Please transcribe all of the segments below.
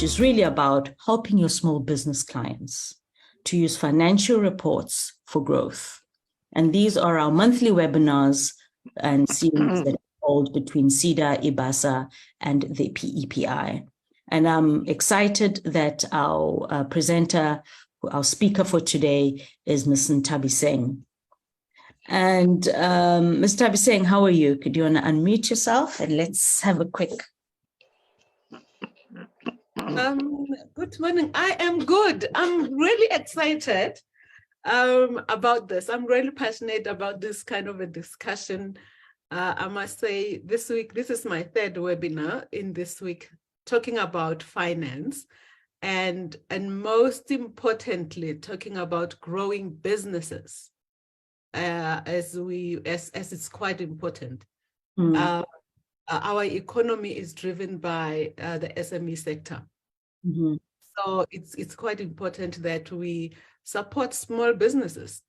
which is really about helping your small business clients to use financial reports for growth. And these are our monthly webinars and series that hold between CEDA, IBASA, and the PEPI. And I'm excited that our presenter, our speaker for today is Ms. Nthabiseng. And Ms. Nthabiseng, how are you? Could you want to unmute yourself and let's have a quick. Good morning. I am good. I'm really excited about this. I'm really passionate about this kind of a discussion. I must say this week, this is my third webinar in this week, talking about finance and most importantly, talking about growing businesses as it's quite important. Our economy is driven by the SME sector. So it's quite important that we support small businesses.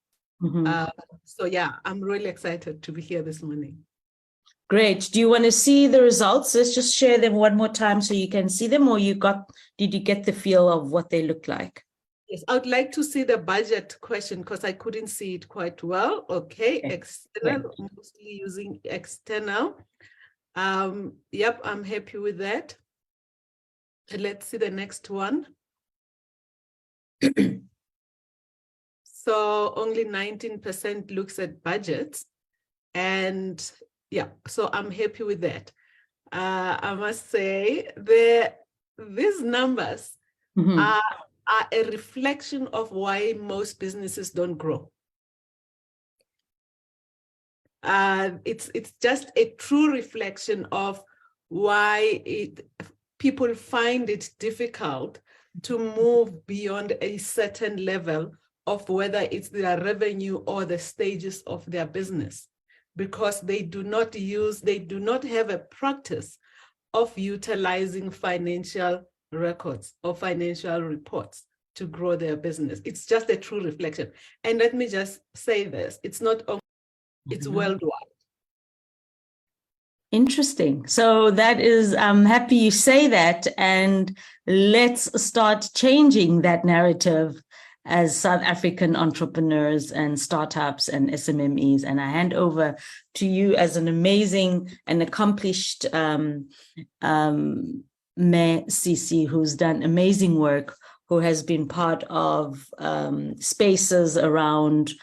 So yeah, I'm really excited to be here this morning. Great. Do you want to see the results? Let's just share them one more time so you can see them, or did you get the feel of what they look like? Yes, I would like to see the budget question because I couldn't see it quite well. Okay, external, mostly using external. Yep, I'm happy with that. Let's see the next one. So only 19% looks at budgets. And yeah, so I'm happy with that. I must say these numbers are a reflection of why most businesses don't grow. It's just a true reflection of why people find it difficult to move beyond a certain level of whether it's their revenue or the stages of their business, because they do not have a practice of utilizing financial records or financial reports to grow their business. It's just a true reflection. And let me just say this, it's not only, it's worldwide. Interesting. So that is, I'm happy you say that, and let's start changing that narrative as South African entrepreneurs and startups and SMMEs. And I hand over to you as an amazing and accomplished Mayor Sisi, who's done amazing work, who has been part of spaces around,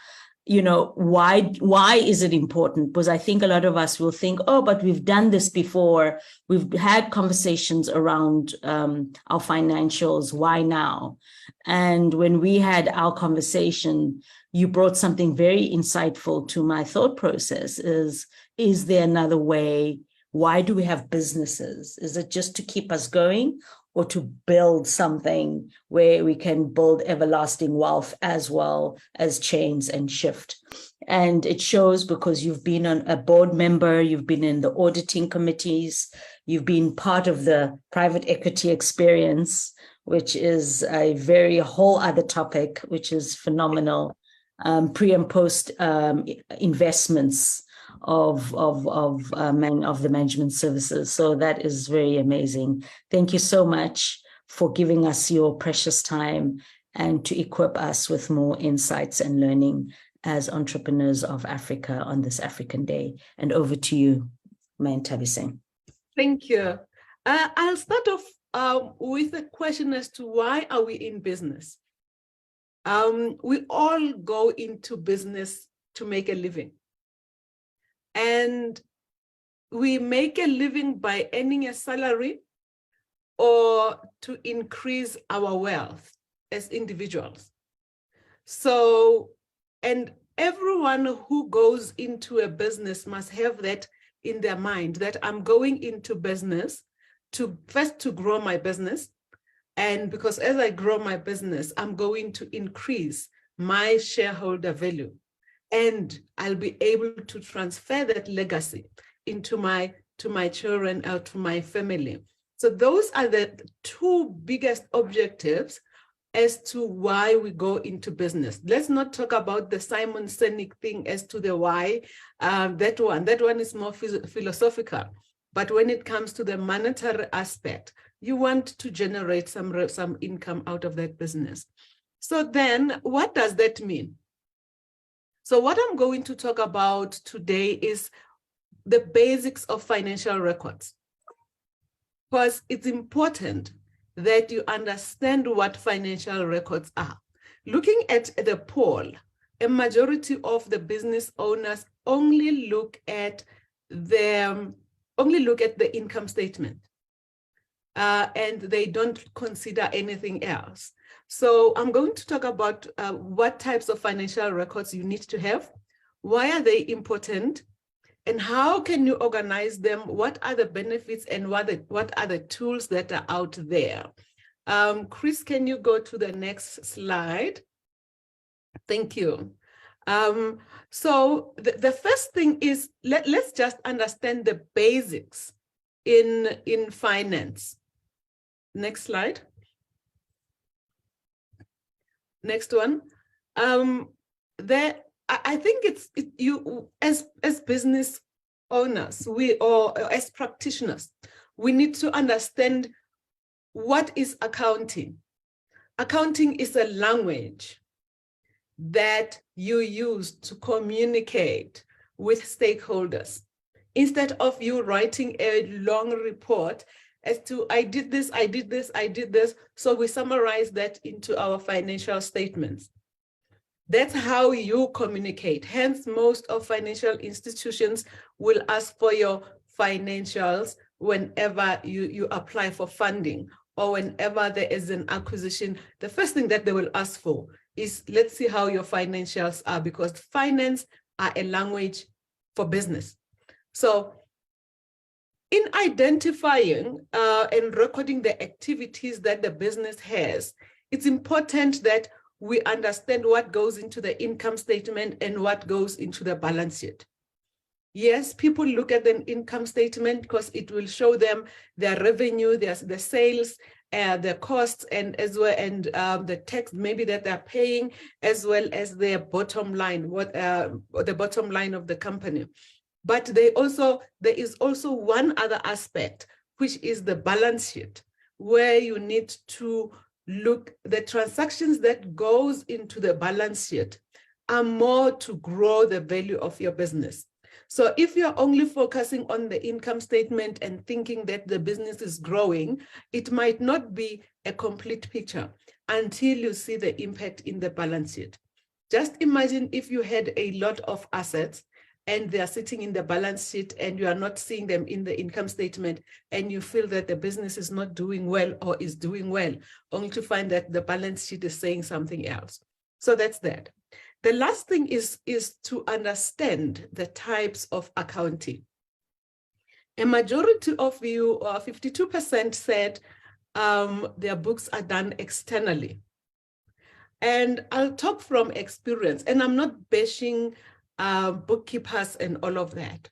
you know, why is it important? Because I think a lot of us will think, oh, but we've done this before. We've had conversations around our financials. Why now? And when we had our conversation, you brought something very insightful to my thought process is there another way? Why do we have businesses? Is it just to keep us going, or to build something where we can build everlasting wealth as well as change and shift? And it shows because you've been a board member, you've been in the auditing committees, you've been part of the private equity experience, which is a very whole other topic, which is phenomenal. Pre and post investments of the management services. So that is very amazing. Thank you so much for giving us your precious time and to equip us with more insights and learning as entrepreneurs of Africa on this African Day. And over to you, Mayor Nthabiseng. Thank you. I'll start off with a question as to why are we in business? We all go into business to make a living. And we make a living by earning a salary or to increase our wealth as individuals. So, and everyone who goes into a business must have that in their mind, that I'm going into business to grow my business. And because as I grow my business, I'm going to increase my shareholder value. And I'll be able to transfer that legacy to my children or to my family. So those are the two biggest objectives as to why we go into business. Let's not talk about the Simon Sinek thing as to the why. That one is more philosophical. But when it comes to the monetary aspect, you want to generate some income out of that business. So then what does that mean? So what I'm going to talk about today is the basics of financial records, because it's important that you understand what financial records are. Looking at the poll, a majority of the business owners only look at the income statement, and they don't consider anything else. So I'm going to talk about what types of financial records you need to have, why are they important, and how can you organize them? What are the benefits and what are the tools that are out there? Chris, can you go to the next slide? Thank you. So the first thing is, let's just understand the basics in finance. Next slide. Next one. I think you as business owners, or as practitioners, we need to understand what is accounting. Accounting is a language that you use to communicate with stakeholders. Instead of you writing a long report as to, I did this, I did this, I did this, so we summarize that into our financial statements. That's how you communicate. Hence, most of financial institutions will ask for your financials whenever you apply for funding, or whenever there is an acquisition. The first thing that they will ask for is, let's see how your financials are, because finance are a language for business. So in identifying and recording the activities that the business has, it's important that we understand what goes into the income statement and what goes into the balance sheet. Yes, people look at the income statement because it will show them their revenue, the sales, the costs, and as well, and the tax maybe that they're paying, as well as their bottom line, the bottom line of the company. But there is also one other aspect, which is the balance sheet, where you need to look, the transactions that goes into the balance sheet are more to grow the value of your business. So if you're only focusing on the income statement and thinking that the business is growing, it might not be a complete picture until you see the impact in the balance sheet. Just imagine if you had a lot of assets and they are sitting in the balance sheet and you are not seeing them in the income statement, and you feel that the business is not doing well or is doing well, only to find that the balance sheet is saying something else. So that's that. The last thing is to understand the types of accounting. A majority of you, 52%, said their books are done externally. And I'll talk from experience, and I'm not bashing bookkeepers and all of that.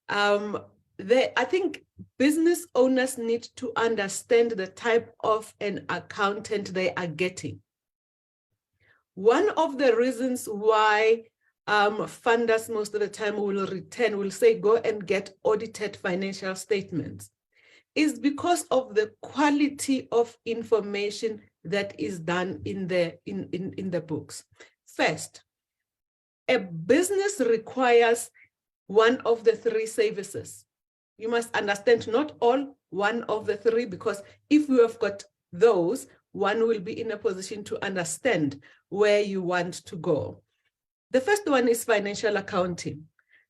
I think business owners need to understand the type of an accountant they are getting. One of the reasons why funders most of the time will say, go and get audited financial statements, is because of the quality of information that is done in the books. First, a business requires one of the three services. You must understand not all, one of the three, because if you have got those, one will be in a position to understand where you want to go. The first one is financial accounting.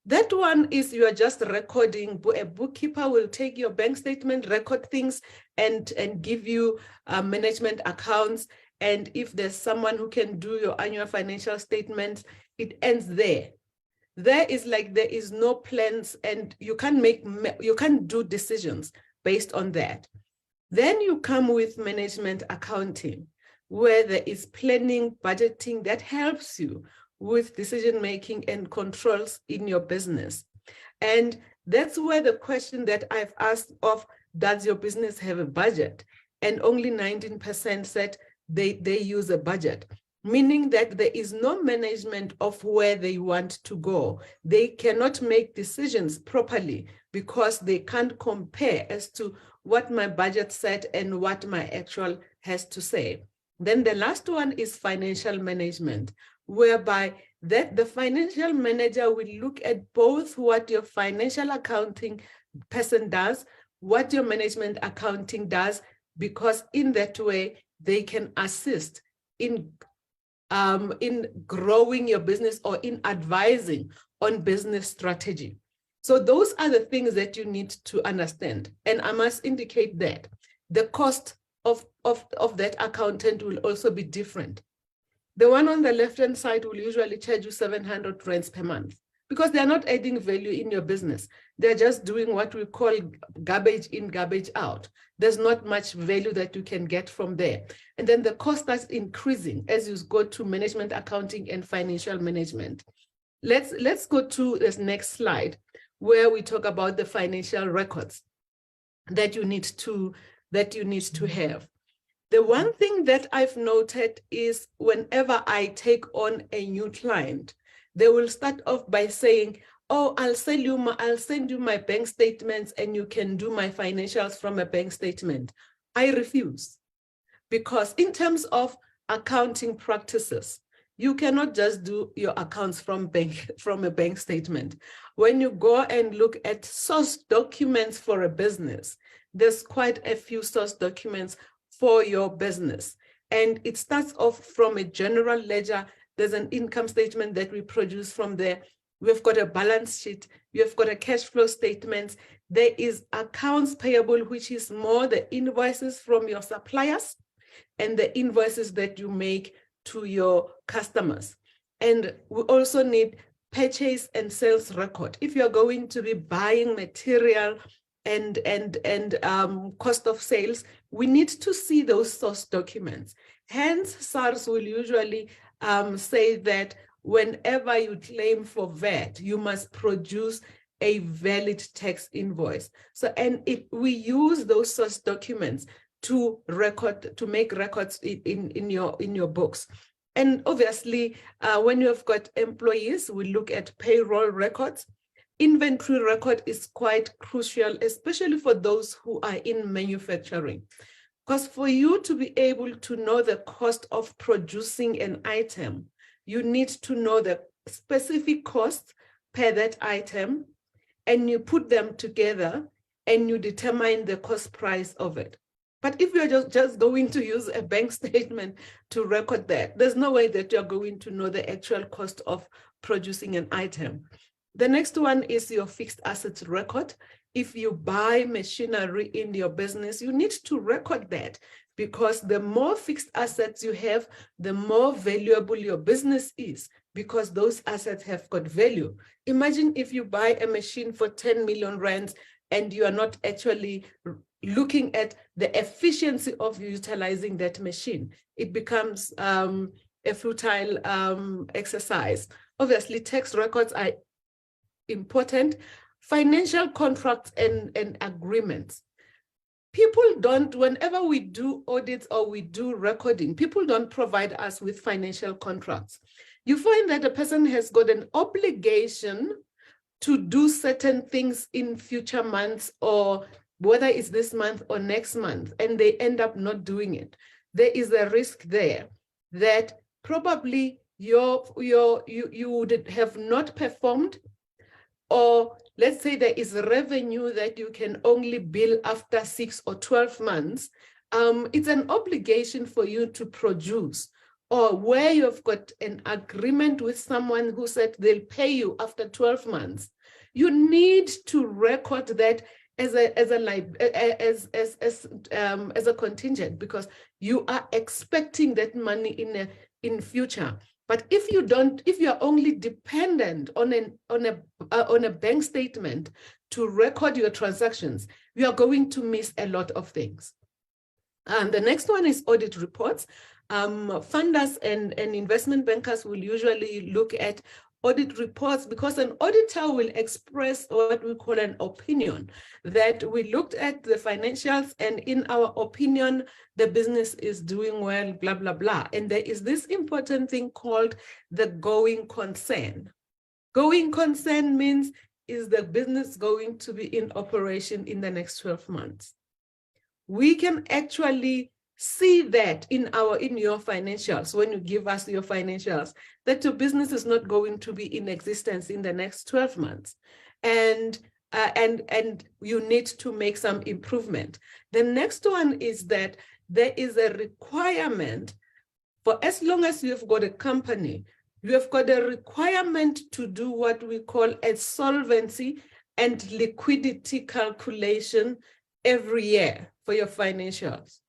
That one is you are just recording. A bookkeeper will take your bank statement, record things, and give you management accounts. And if there's someone who can do your annual financial statements, it ends there. There is no plans, and you can't do decisions based on that. Then you come with management accounting, where there is planning, budgeting that helps you with decision-making and controls in your business. And that's where the question that I've asked of, does your business have a budget? And only 19% said they use a budget, meaning that there is no management of where they want to go. They cannot make decisions properly because they can't compare as to what my budget said and what my actual has to say. Then the last one is financial management, whereby that the financial manager will look at both what your financial accounting person does, what your management accounting does, because in that way they can assist in growing your business or in advising on business strategy. So those are the things that you need to understand. And I must indicate that the cost of that accountant will also be different. The one on the left-hand side will usually charge you 700 rands per month because they're not adding value in your business. They're just doing what we call garbage in, garbage out. There's not much value that you can get from there. And then the cost starts increasing as you go to management accounting and financial management. Let's go to this next slide where we talk about the financial records that you need to have. The one thing that I've noted is whenever I take on a new client, they will start off by saying, oh, I'll send you my bank statements and you can do my financials from a bank statement. I refuse, because in terms of accounting practices, you cannot just do your accounts from a bank statement. When you go and look at source documents for a business, there's quite a few source documents for your business. And it starts off from a general ledger. There's an income statement that we produce from there. We've got a balance sheet. You've got a cash flow statement. There is accounts payable, which is more the invoices from your suppliers and the invoices that you make to your customers. And we also need purchase and sales record. If you're going to be buying material and cost of sales, we need to see those source documents. Hence, SARS will usually say that whenever you claim for VAT, you must produce a valid tax invoice. So, and if we use those source documents to make records in your books. And obviously, when you've got employees, we look at payroll records. Inventory record is quite crucial, especially for those who are in manufacturing. Because for you to be able to know the cost of producing an item, you need to know the specific cost per that item, and you put them together and you determine the cost price of it. But if you're just going to use a bank statement to record that, there's no way that you're going to know the actual cost of producing an item. The next one is your fixed assets record. If you buy machinery in your business, you need to record that, because the more fixed assets you have, the more valuable your business is, because those assets have got value. Imagine if you buy a machine for 10 million rands and you are not actually looking at the efficiency of utilizing that machine. It becomes a futile exercise. Obviously, tax records are important. Financial contracts and agreements. People don't, whenever we do audits or we do recording, people don't provide us with financial contracts. You find that a person has got an obligation to do certain things in future months, or whether it's this month or next month, and they end up not doing it. There is a risk there that probably you would have not performed, or let's say there is revenue that you can only bill after 6 or 12 months. It's an obligation for you to produce, or where you've got an agreement with someone who said they'll pay you after 12 months. You need to record that as a contingent, because you are expecting that money in future. But if you don't, if you are only dependent on a bank statement to record your transactions, you are going to miss a lot of things. And the next one is audit reports. Funders and investment bankers will usually look at audit reports, because an auditor will express what we call an opinion, that we looked at the financials and in our opinion, the business is doing well, blah, blah, blah. And there is this important thing called the going concern. Going concern means, is the business going to be in operation in the next 12 months? we can actually see that in your financials, when you give us your financials, that your business is not going to be in existence in the next 12 months. And you need to make some improvement. The next one is that there is a requirement for, as long as you've got a company, you have got a requirement to do what we call a solvency and liquidity calculation every year for your financials.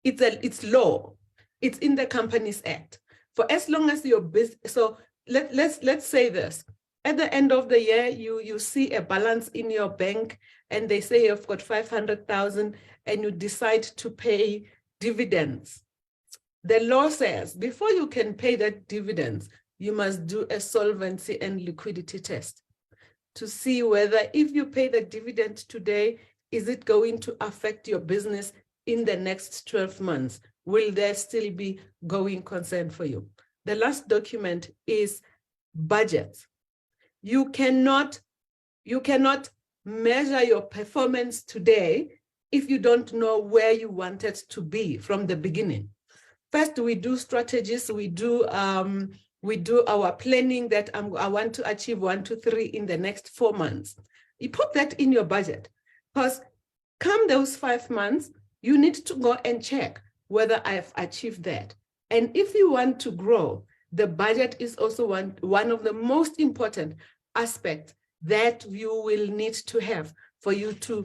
It's law. It's in the Companies Act. For as long as your business, so let's say this. At the end of the year, you see a balance in your bank and they say you've got 500,000 and you decide to pay dividends. The law says before you can pay that dividends, you must do a solvency and liquidity test to see whether if you pay the dividend today, is it going to affect your business in the next 12 months? Will there still be going concern for you? The last document is budgets. You cannot measure your performance today if you don't know where you wanted to be from the beginning. First, we do strategies, we do our planning that I want to achieve 1, 2, 3 in the next 4 months. You put that in your budget, because come those 5 months, you need to go and check whether I've achieved that. And if you want to grow, the budget is also one of the most important aspects that you will need to have for you to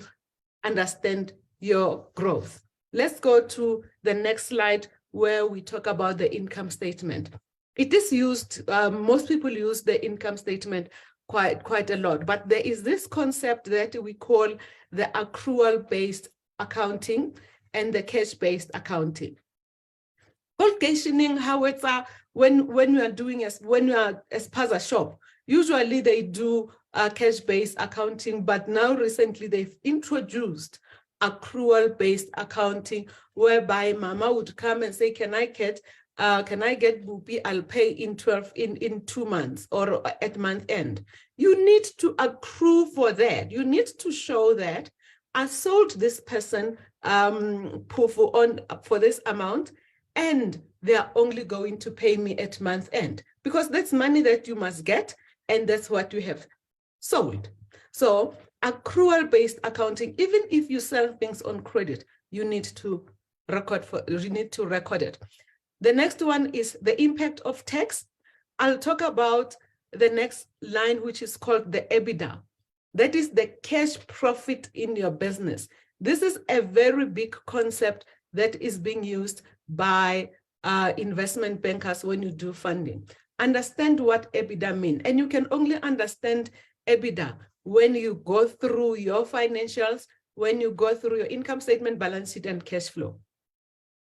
understand your growth. Let's go to the next slide where we talk about the income statement. It is used, most people use the income statement quite a lot, but there is this concept that we call the accrual-based accounting and the cash-based accounting. Cash-ing, how it's when you are doing when you are as part of a shop, usually they do cash-based accounting, but now recently they've introduced accrual-based accounting, whereby Mama would come and say, "Can I get Bupi? I'll pay in 2 months or at month end." You need to accrue for that. You need to show that I sold this person for this amount, and they are only going to pay me at month end, because that's money that you must get, and that's what you have sold. So accrual-based accounting, even if you sell things on credit, you need to record it. The next one is the impact of tax. I'll talk about the next line, which is called the EBITDA. That is the cash profit in your business. This is a very big concept that is being used by investment bankers when you do funding. Understand what EBITDA means. And you can only understand EBITDA when you go through your financials, when you go through your income statement, balance sheet, and cash flow.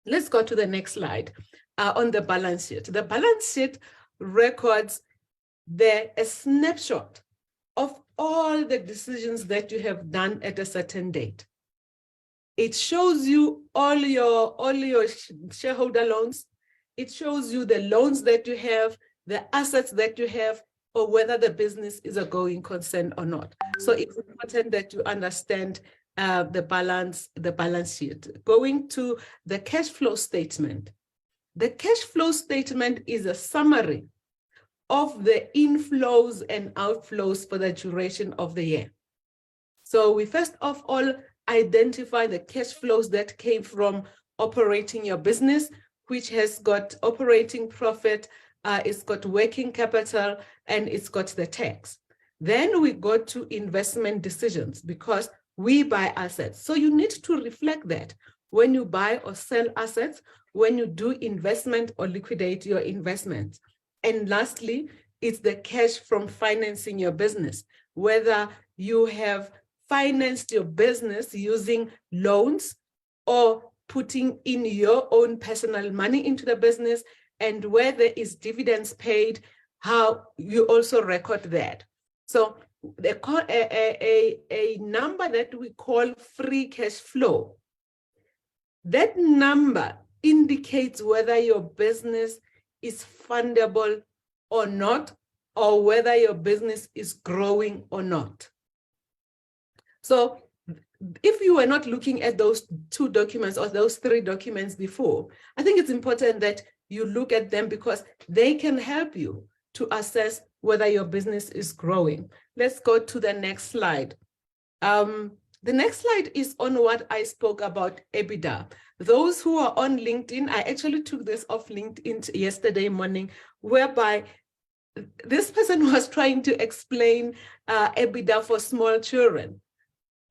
Let's go to the next slide on the balance sheet. The balance sheet records a snapshot of all the decisions that you have done at a certain date. It shows you all your shareholder loans. It shows you the loans that you have, the assets that you have, or whether the business is a going concern or not. So it's important that you understand the balance sheet. Going to the cash flow statement. The cash flow statement is a summary of the inflows and outflows for the duration of the year. So we first of all identify the cash flows that came from operating your business, which has got operating profit, it's got working capital, and it's got the tax. Then we go to investment decisions, because we buy assets. So you need to reflect that when you buy or sell assets, when you do investment or liquidate your investment. And lastly, it's the cash from financing your business, whether you have financed your business using loans or putting in your own personal money into the business, and where there is dividends paid, how you also record that. So they call a number that we call free cash flow. That number indicates whether your business is fundable or not, or whether your business is growing or not. So if you were not looking at those 2 documents or those 3 documents before, I think it's important that you look at them because they can help you to assess whether your business is growing. Let's go to the next slide. The next slide is on what I spoke about, EBITDA. Those who are on LinkedIn, I actually took this off LinkedIn yesterday morning, whereby this person was trying to explain EBITDA for small children.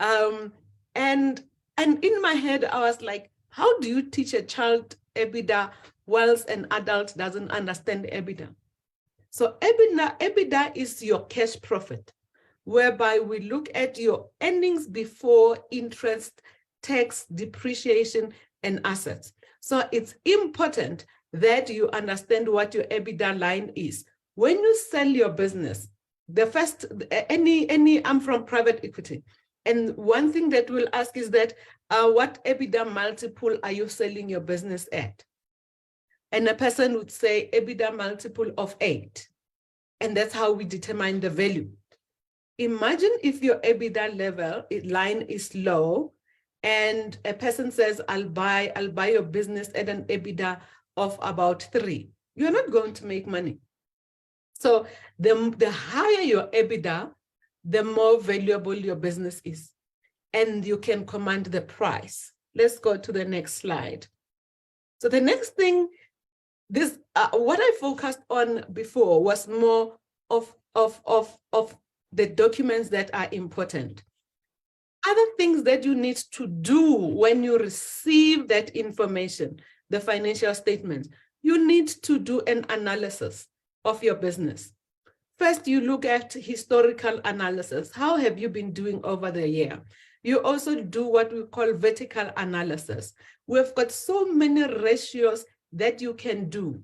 And in my head, I was like, how do you teach a child EBITDA whilst an adult doesn't understand EBITDA? So EBITDA is your cash profit, whereby we look at your earnings before interest, tax, depreciation, and assets. So it's important that you understand what your EBITDA line is. When you sell your business, the first, I'm from private equity. And one thing that we'll ask is that, what EBITDA multiple are you selling your business at? And a person would say EBITDA multiple of 8. And that's how we determine the value. Imagine if your EBITDA line is low and a person says, I'll buy your business at an EBITDA of about 3. You're not going to make money. So the higher your EBITDA, the more valuable your business is, and you can command the price. Let's go to the next slide. So the next thing, what I focused on before was more of the documents that are important. Other things that you need to do when you receive that information, the financial statements, you need to do an analysis of your business. First, you look at historical analysis. How have you been doing over the year? You also do what we call vertical analysis. We've got so many ratios that you can do.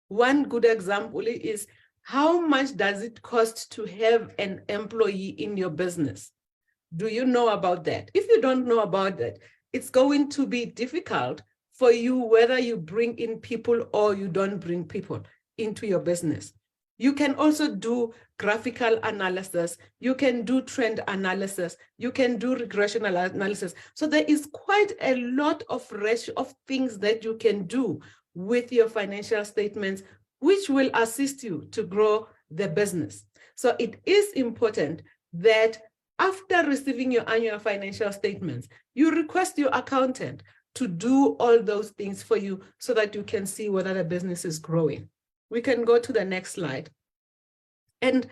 One good example is, how much does it cost to have an employee in your business? Do you know about that? If you don't know about that, it's going to be difficult for you whether you bring in people or you don't bring people into your business. You can also do graphical analysis. You can do trend analysis. You can do regression analysis. So there is quite a lot of things that you can do with your financial statements, which will assist you to grow the business. So it is important that after receiving your annual financial statements, you request your accountant to do all those things for you so that you can see whether the business is growing. We can go to the next slide. And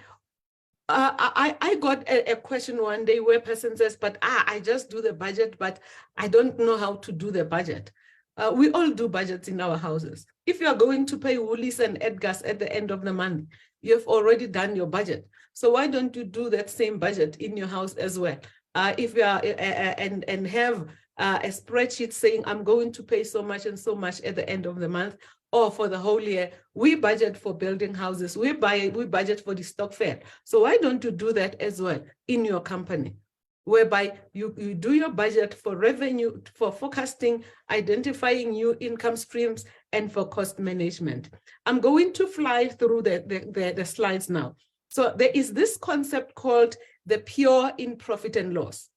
I got a question one day where a person says, but I just do the budget, but I don't know how to do the budget. We all do budgets in our houses. If you are going to pay Woolies and Edgar's at the end of the month, you have already done your budget. So why don't you do that same budget in your house as well? If you are and have a spreadsheet saying, I'm going to pay so much and so much at the end of the month, or for the whole year, we budget for building houses, we budget for the stock fair. So why don't you do that as well in your company, whereby you do your budget for revenue, for forecasting, identifying new income streams, and for cost management. I'm going to fly through the slides now. So there is this concept called the pure in profit and loss.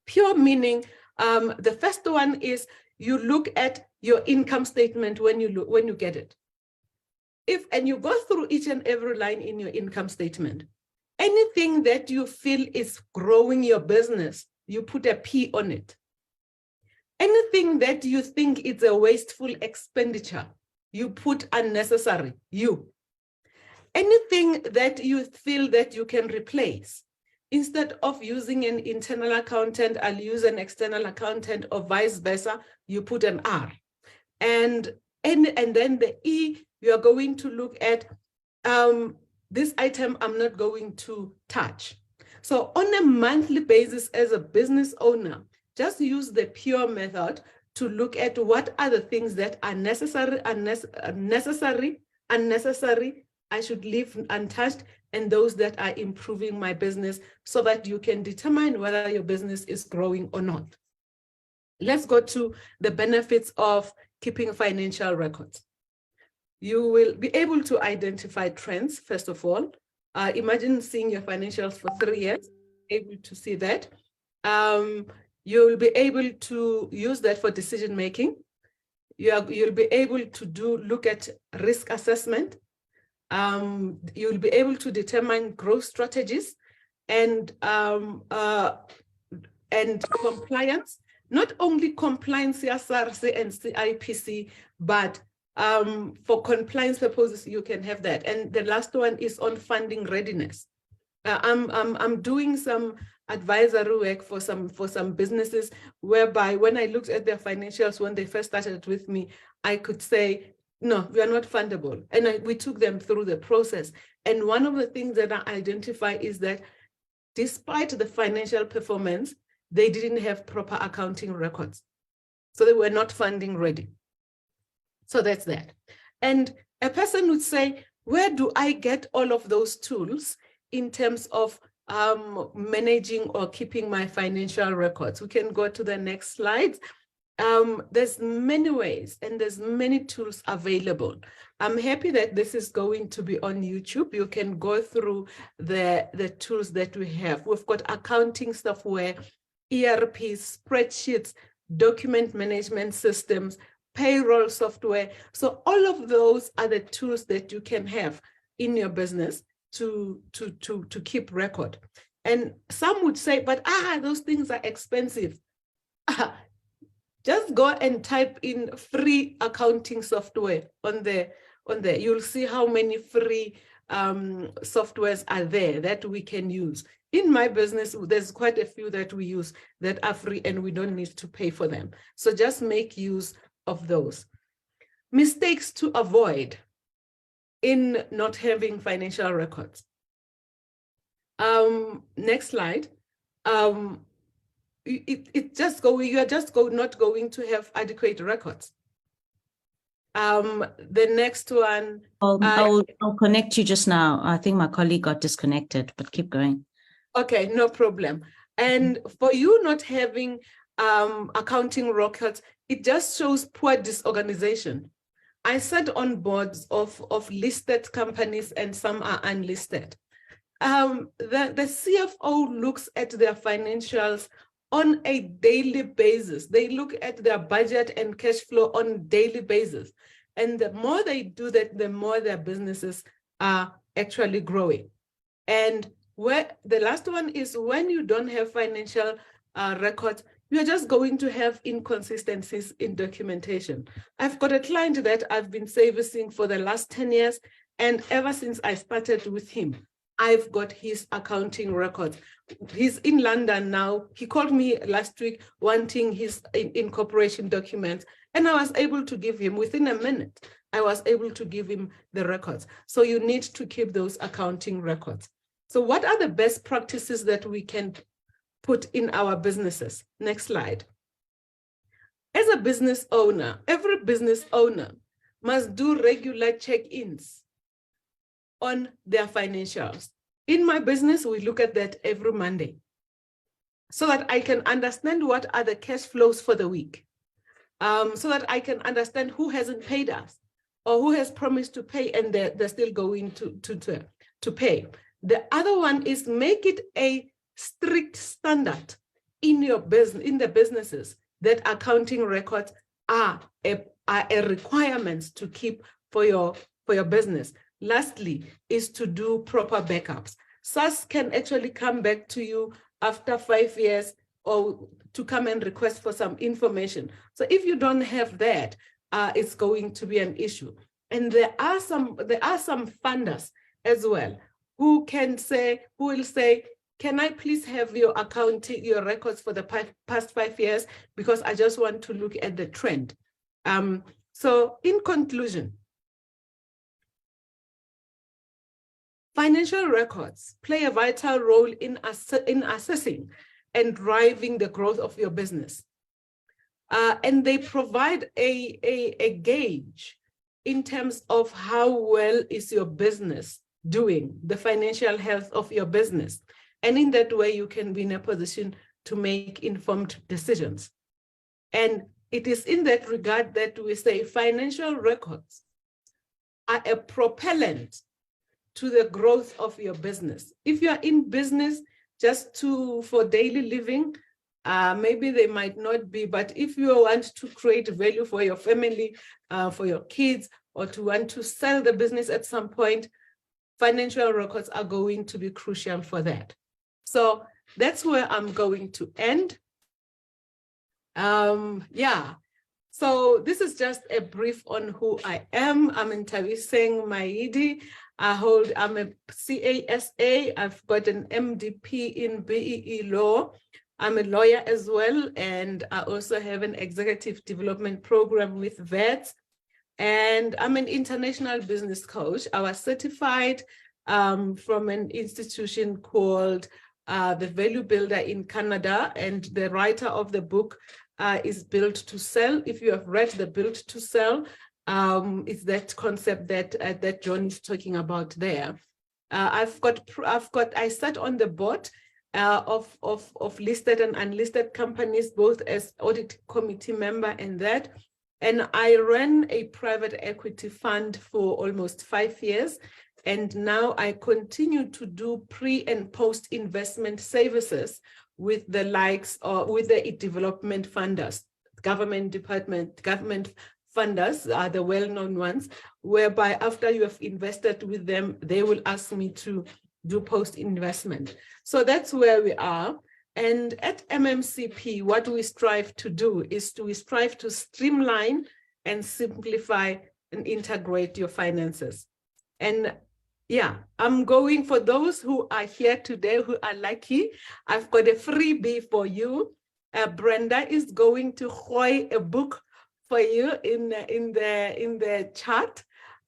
Pure meaning, the first one is you look at your income statement when you get it. And you go through each and every line in your income statement. Anything that you feel is growing your business, you put a P on it. Anything that you think is a wasteful expenditure, you put unnecessary, U. Anything that you feel that you can replace, instead of using an internal accountant, I'll use an external accountant, or vice versa, you put an R. And then the E, you are going to look at this item I'm not going to touch. So on a monthly basis as a business owner, just use the pure method to look at what are the things that are necessary, unnecessary, I should leave untouched, and those that are improving my business, so that you can determine whether your business is growing or not. Let's go to the benefits of keeping financial records. You will be able to identify trends, first of all. Imagine seeing your financials for 3 years, able to see that. You'll be able to use that for decision making. You'll be able to look at risk assessment. You'll be able to determine growth strategies and compliance. Not only compliance, CSRC and CIPC, but for compliance purposes, you can have that. And the last one is on funding readiness. I'm doing some advisory work for some businesses whereby when I looked at their financials when they first started with me, I could say, no, we are not fundable. And we took them through the process. And one of the things that I identify is that despite the financial performance, they didn't have proper accounting records. So they were not funding ready. So that's that. And a person would say, where do I get all of those tools in terms of managing or keeping my financial records? We can go to the next slide. There's many ways and there's many tools available. I'm happy that this is going to be on YouTube. You can go through the tools that we have. We've got accounting software, ERPs, spreadsheets, document management systems, payroll software. So all of those are the tools that you can have in your business to keep record. And some would say, but those things are expensive. Just go and type in free accounting software on there. You'll see how many free softwares are there that we can use. In my business, there's quite a few that we use that are free and we don't need to pay for them. So just make use of those. Mistakes to avoid in not having financial records. Next slide. You are just not going to have adequate records. The next one. I'll connect you just now. I think my colleague got disconnected, but keep going. Okay, no problem. And for you not having accounting records, it just shows poor disorganization. I sat on boards of listed companies and some are unlisted. The CFO looks at their financials on a daily basis. They look at their budget and cash flow on a daily basis. And the more they do that, the more their businesses are actually growing. And where the last one is when you don't have financial records, you're just going to have inconsistencies in documentation. I've got a client that I've been servicing for the last 10 years, and ever since I started with him, I've got his accounting records. He's in London now. He called me last week wanting his incorporation documents, and I was able to give him, within a minute, I was able to give him the records. So you need to keep those accounting records. So what are the best practices that we can put in our businesses? Next slide. As a business owner, every business owner must do regular check-ins on their financials. In my business, we look at that every Monday so that I can understand what are the cash flows for the week, so that I can understand who hasn't paid us or who has promised to pay and they're still going to pay. The other one is make it a strict standard in your business, in the businesses, that accounting records are a requirement to keep for your business. Lastly, is to do proper backups. SARS can actually come back to you after 5 years or to come and request for some information. So if you don't have that, it's going to be an issue. And there are some funders as well who will say, can I please have your accounting, your records for the past 5 years, because I just want to look at the trend. So in conclusion, financial records play a vital role in assessing and driving the growth of your business. And they provide a gauge in terms of how well is your business doing, the financial health of your business. And in that way, you can be in a position to make informed decisions. And it is in that regard that we say financial records are a propellant to the growth of your business. If you're in business just for daily living, Maybe they might not be, but if you want to create value for your family, for your kids, or to want to sell the business at some point, financial records are going to be crucial for that. So that's where I'm going to end. Yeah. So this is just a brief on who I am. I'm Nthabiseng Maidi. I'm a CASA. I've got an MDP in BEE law. I'm a lawyer as well, and I also have an executive development program with VETS. And I'm an international business coach. I was certified from an institution called the Value Builder in Canada, and the writer of the book is Built to Sell. If you have read the Built to Sell, it's that concept that that John is talking about there. I sat on the board of listed and unlisted companies, both as audit committee member and that. And I ran a private equity fund for almost 5 years. And now I continue to do pre and post investment services with the likes of with the development funders, government funders are the well-known ones, whereby after you have invested with them, they will ask me to do post-investment. So that's where we are. And at MMCP, what we strive to do is we strive to streamline and simplify and integrate your finances. And yeah, I'm going for those who are here today who are lucky. I've got a freebie for you. Brenda is going to hoy a book for you in the chat.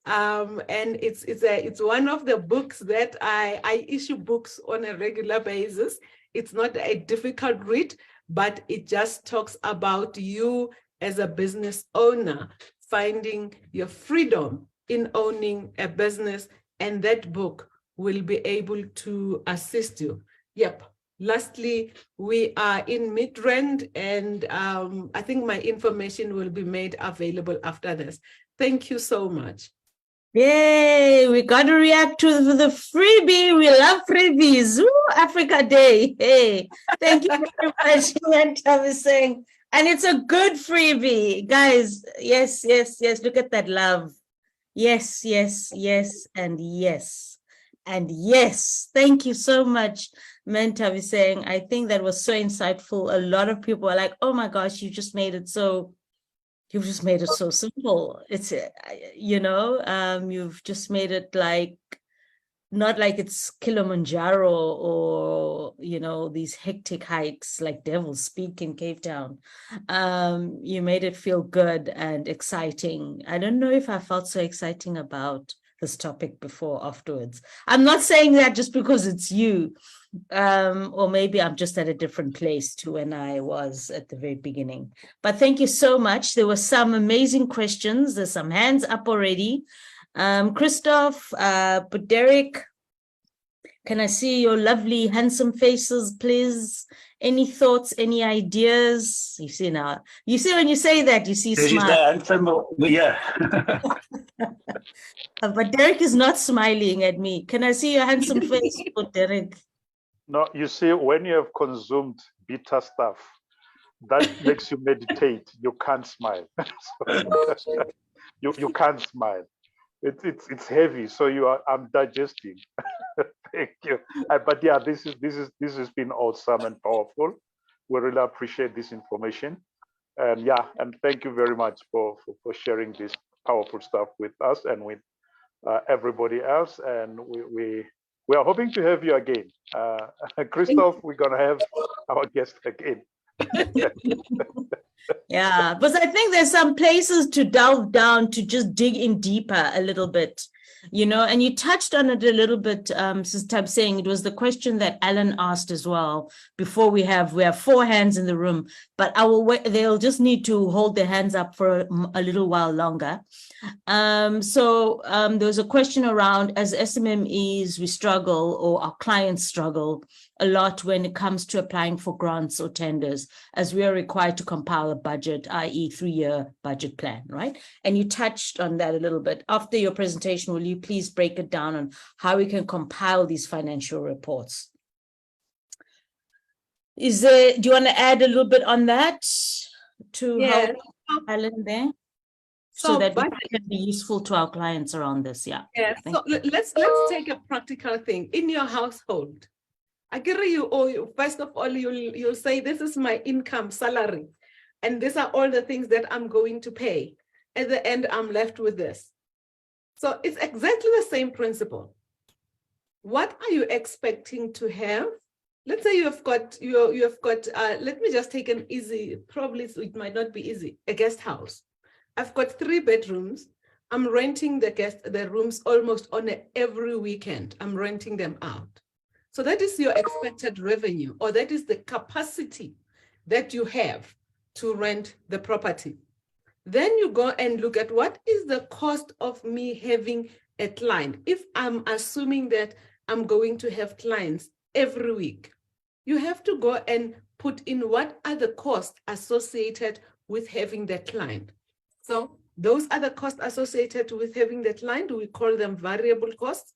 And it's one of the books that I issue books on a regular basis. It's not a difficult read, but it just talks about you as a business owner, finding your freedom in owning a business, and that book will be able to assist you. Yep. Lastly, we are in Midrand, and I think my information will be made available after this. Thank you so much. Yay, we got to react to the freebie. We love freebies. Woo, Africa Day. Hey, thank you very much, Nthabiseng. And it's a good freebie. Guys, yes, yes, yes. Look at that love. Yes, yes, yes, and yes. And yes. Thank you so much, Nthabiseng. I think that was so insightful. A lot of people are like, oh my gosh, you've just made it so simple. It's, you've just made it like, not like it's Kilimanjaro or, these hectic hikes like Devil's Peak in Cape Town. You made it feel good and exciting. I don't know if I felt so exciting about this topic before afterwards. I'm not saying that just because it's you, or maybe I'm just at a different place to when I was at the very beginning. But thank you so much. There were some amazing questions. There's some hands up already. Christoph, but Derek, can I see your lovely, handsome faces, please? Any thoughts, any ideas? You see now, you see when you say that, you see smile. Yeah. But Derek is not smiling at me. Can I see your handsome face, Derek? No, you see, when you have consumed bitter stuff, that makes you meditate. You can't smile. you can't smile. It's heavy, so I'm digesting. Thank you. But yeah, this has been awesome and powerful. We really appreciate this information, and yeah, and thank you very much for sharing this powerful stuff with us and with everybody else. And we are hoping to have you again, Christoph. We're gonna have our guest again. Yeah, but I think there's some places to delve down, to just dig in deeper a little bit, and you touched on it a little bit, Ms. Nthabiseng. It was the question that Alan asked as well. Before we have 4 hands in the room, but I will wait. They'll just need to hold their hands up for a little while longer. So there was a question around, as SMMEs, we struggle, or our clients struggle a lot when it comes to applying for grants or tenders, as we are required to compile a budget, i.e. 3-year budget plan, right? And you touched on that a little bit. After your presentation, will you please break it down on how we can compile these financial reports? Is there, do you want to add a little bit on that to Yeah. help Alan there? So So that budget, it can be useful to our clients around this, yeah. yeah. Thank So let's take a practical thing in your household. I agree you, or first of all, you'll say, this is my income, salary, and these are all the things that I'm going to pay. At the end, I'm left with this. So it's exactly the same principle. What are you expecting to have? Let's say you have got, let me just take an easy, probably it might not be easy, a guest house. I've got 3 bedrooms. I'm renting the rooms almost on every weekend. I'm renting them out. So that is your expected revenue, or that is the capacity that you have to rent the property. Then you go and look at what is the cost of me having a client. If I'm assuming that I'm going to have clients every week, you have to go and put in what are the costs associated with having that client. So those are the costs associated with having the client. We call them variable costs,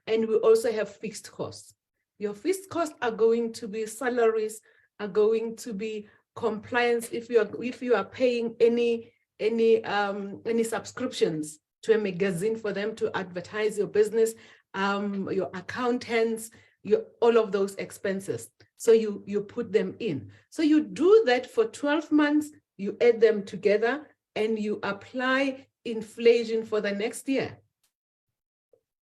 and we also have fixed costs. Your fixed costs are going to be salaries, are going to be compliance if you are paying any subscriptions to a magazine for them to advertise your business, your accountants, all of those expenses. So you put them in. So you do that for 12 months, you add them together, and you apply inflation for the next year.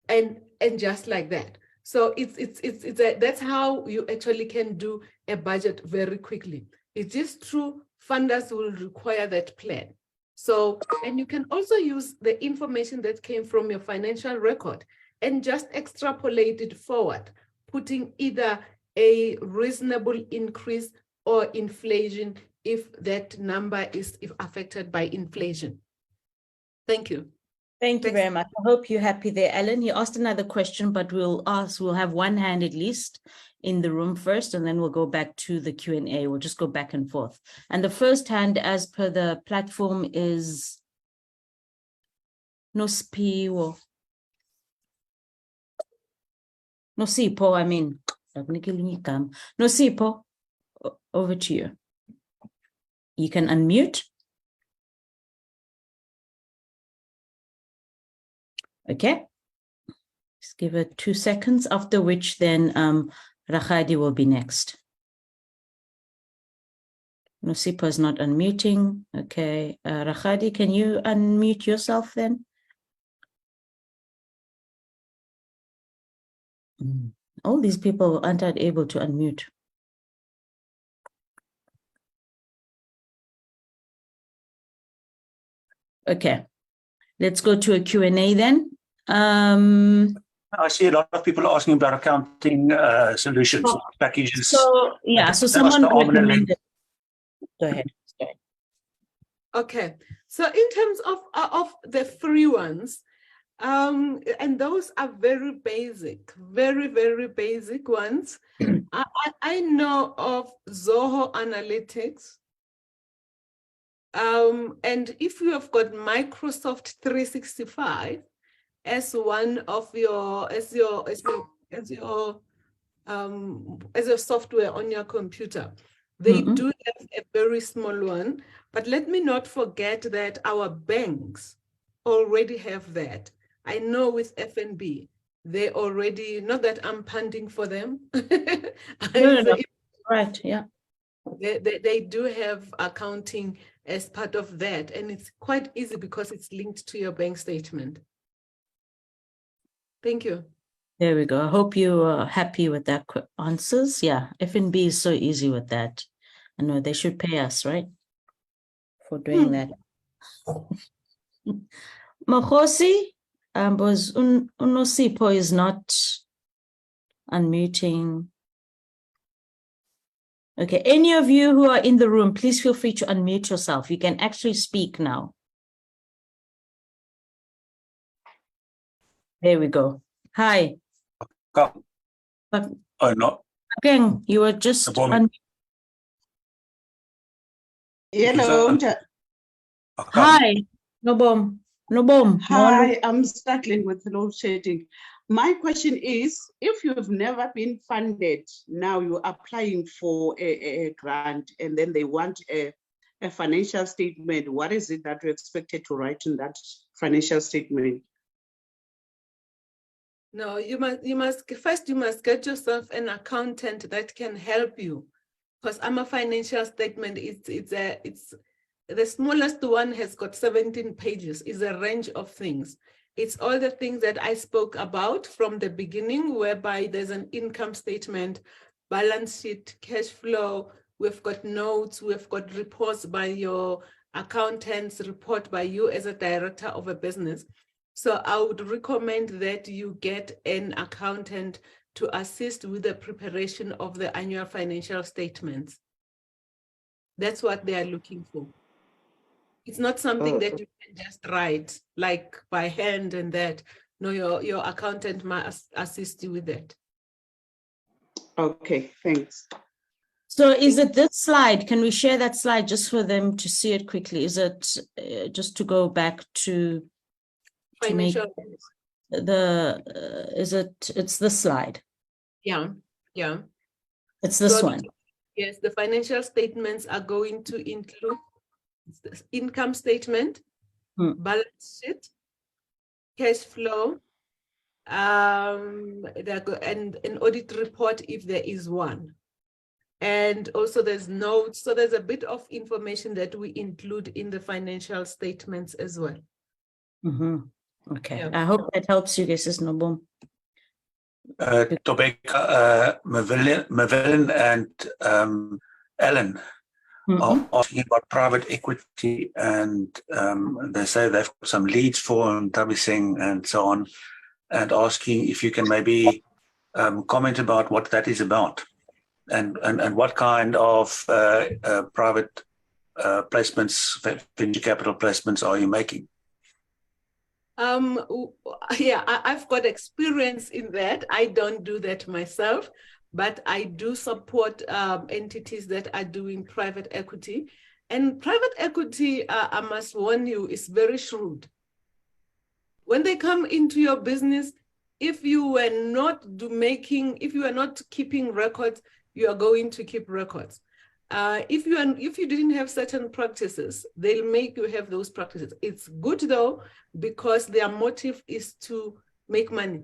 And just like that. So that's how you actually can do a budget very quickly. It is true, funders will require that plan. So, and you can also use the information that came from your financial record and just extrapolate it forward, putting either a reasonable increase or inflation if that number is affected by inflation. Thank you. Thank you very much. I hope you're happy there, Alan. He asked another question, but we'll have one hand at least in the room first, and then we'll go back to the Q&A. We'll just go back and forth. And the first hand, as per the platform, is Nosipho, I mean. Nosipho, over to you. You can unmute. Okay, just give it 2 seconds, after which then Rakhadi will be next. Nosipho is not unmuting. Okay, Rakhadi, can you unmute yourself then? All these people aren't able to unmute. Okay, let's go to a Q&A then. I see a lot of people asking about accounting solutions, packages. So yeah, so someone recommended. Go ahead. Okay, so in terms of the free ones, and those are very basic, very, very basic ones. I know of Zoho Analytics. And if you have got Microsoft 365 as one of your as your software on your computer, they do have a very small one. But let me not forget that our banks already have that. I know with FNB, they already, not that I'm punting for them. No. Right, yeah. They do have accounting as part of that, and it's quite easy because it's linked to your bank statement. Thank you. There we go. I hope you are happy with that answers. Yeah, FNB is so easy with that. I know they should pay us, right? For doing that. Makhosi, was Nosipho is not unmuting. Okay, any of you who are in the room, please feel free to unmute yourself. You can actually speak now. There we go. Hi. Oh, no. Again, you were just Hello. Hi. No bomb. Hi, I'm struggling with load shedding. My question is, if you've never been funded, now you're applying for a grant and then they want a financial statement, what is it that you're expected to write in that financial statement? No, you must get yourself an accountant that can help you, because I'm a financial statement. It's the smallest one has got 17 pages. It's a range of things. It's all the things that I spoke about from the beginning, whereby there's an income statement, balance sheet, cash flow. We've got notes. We've got reports by your accountants, report by you as a director of a business. So I would recommend that you get an accountant to assist with the preparation of the annual financial statements. That's what they are looking for. It's not something that you can just write like by hand and that. No, your accountant must assist you with that. Okay, thanks. So is it this slide? Can we share that slide just for them to see it quickly? Is it just to go back to make the, it's this slide? Yeah. It's this So one. Yes, the financial statements are going to include the income statement, balance sheet, cash flow, and an audit report if there is one. And also there's notes. So there's a bit of information that we include in the financial statements as well. Okay, Yeah. I hope that helps you guys, Nobom. Tobeka, Mavelin and Ellen are asking about private equity, and they say they've got some leads for Nthabiseng and so on, and asking if you can maybe comment about what that is about, and what kind of private placements, venture capital placements are you making? Yeah, I've got experience in that. I don't do that myself, but I do support entities that are doing private equity. And private equity, I must warn you, is very shrewd. When they come into your business, if you were not keeping records, you are going to keep records. If you didn't have certain practices, they'll make you have those practices. It's good though, because their motive is to make money.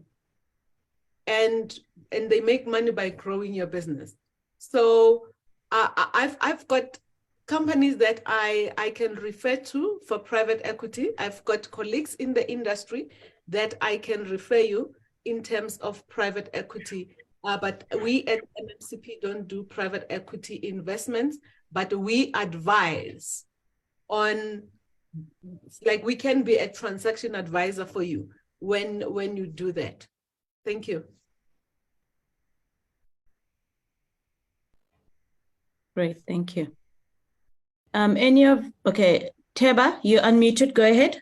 And they make money by growing your business. So I've got companies that I can refer to for private equity. I've got colleagues in the industry that I can refer you in terms of private equity. But we at MMCP don't do private equity investments, but we advise on, like, we can be a transaction advisor for you when you do that. Thank you. Great, thank you. Okay, Teba, you're unmuted, go ahead.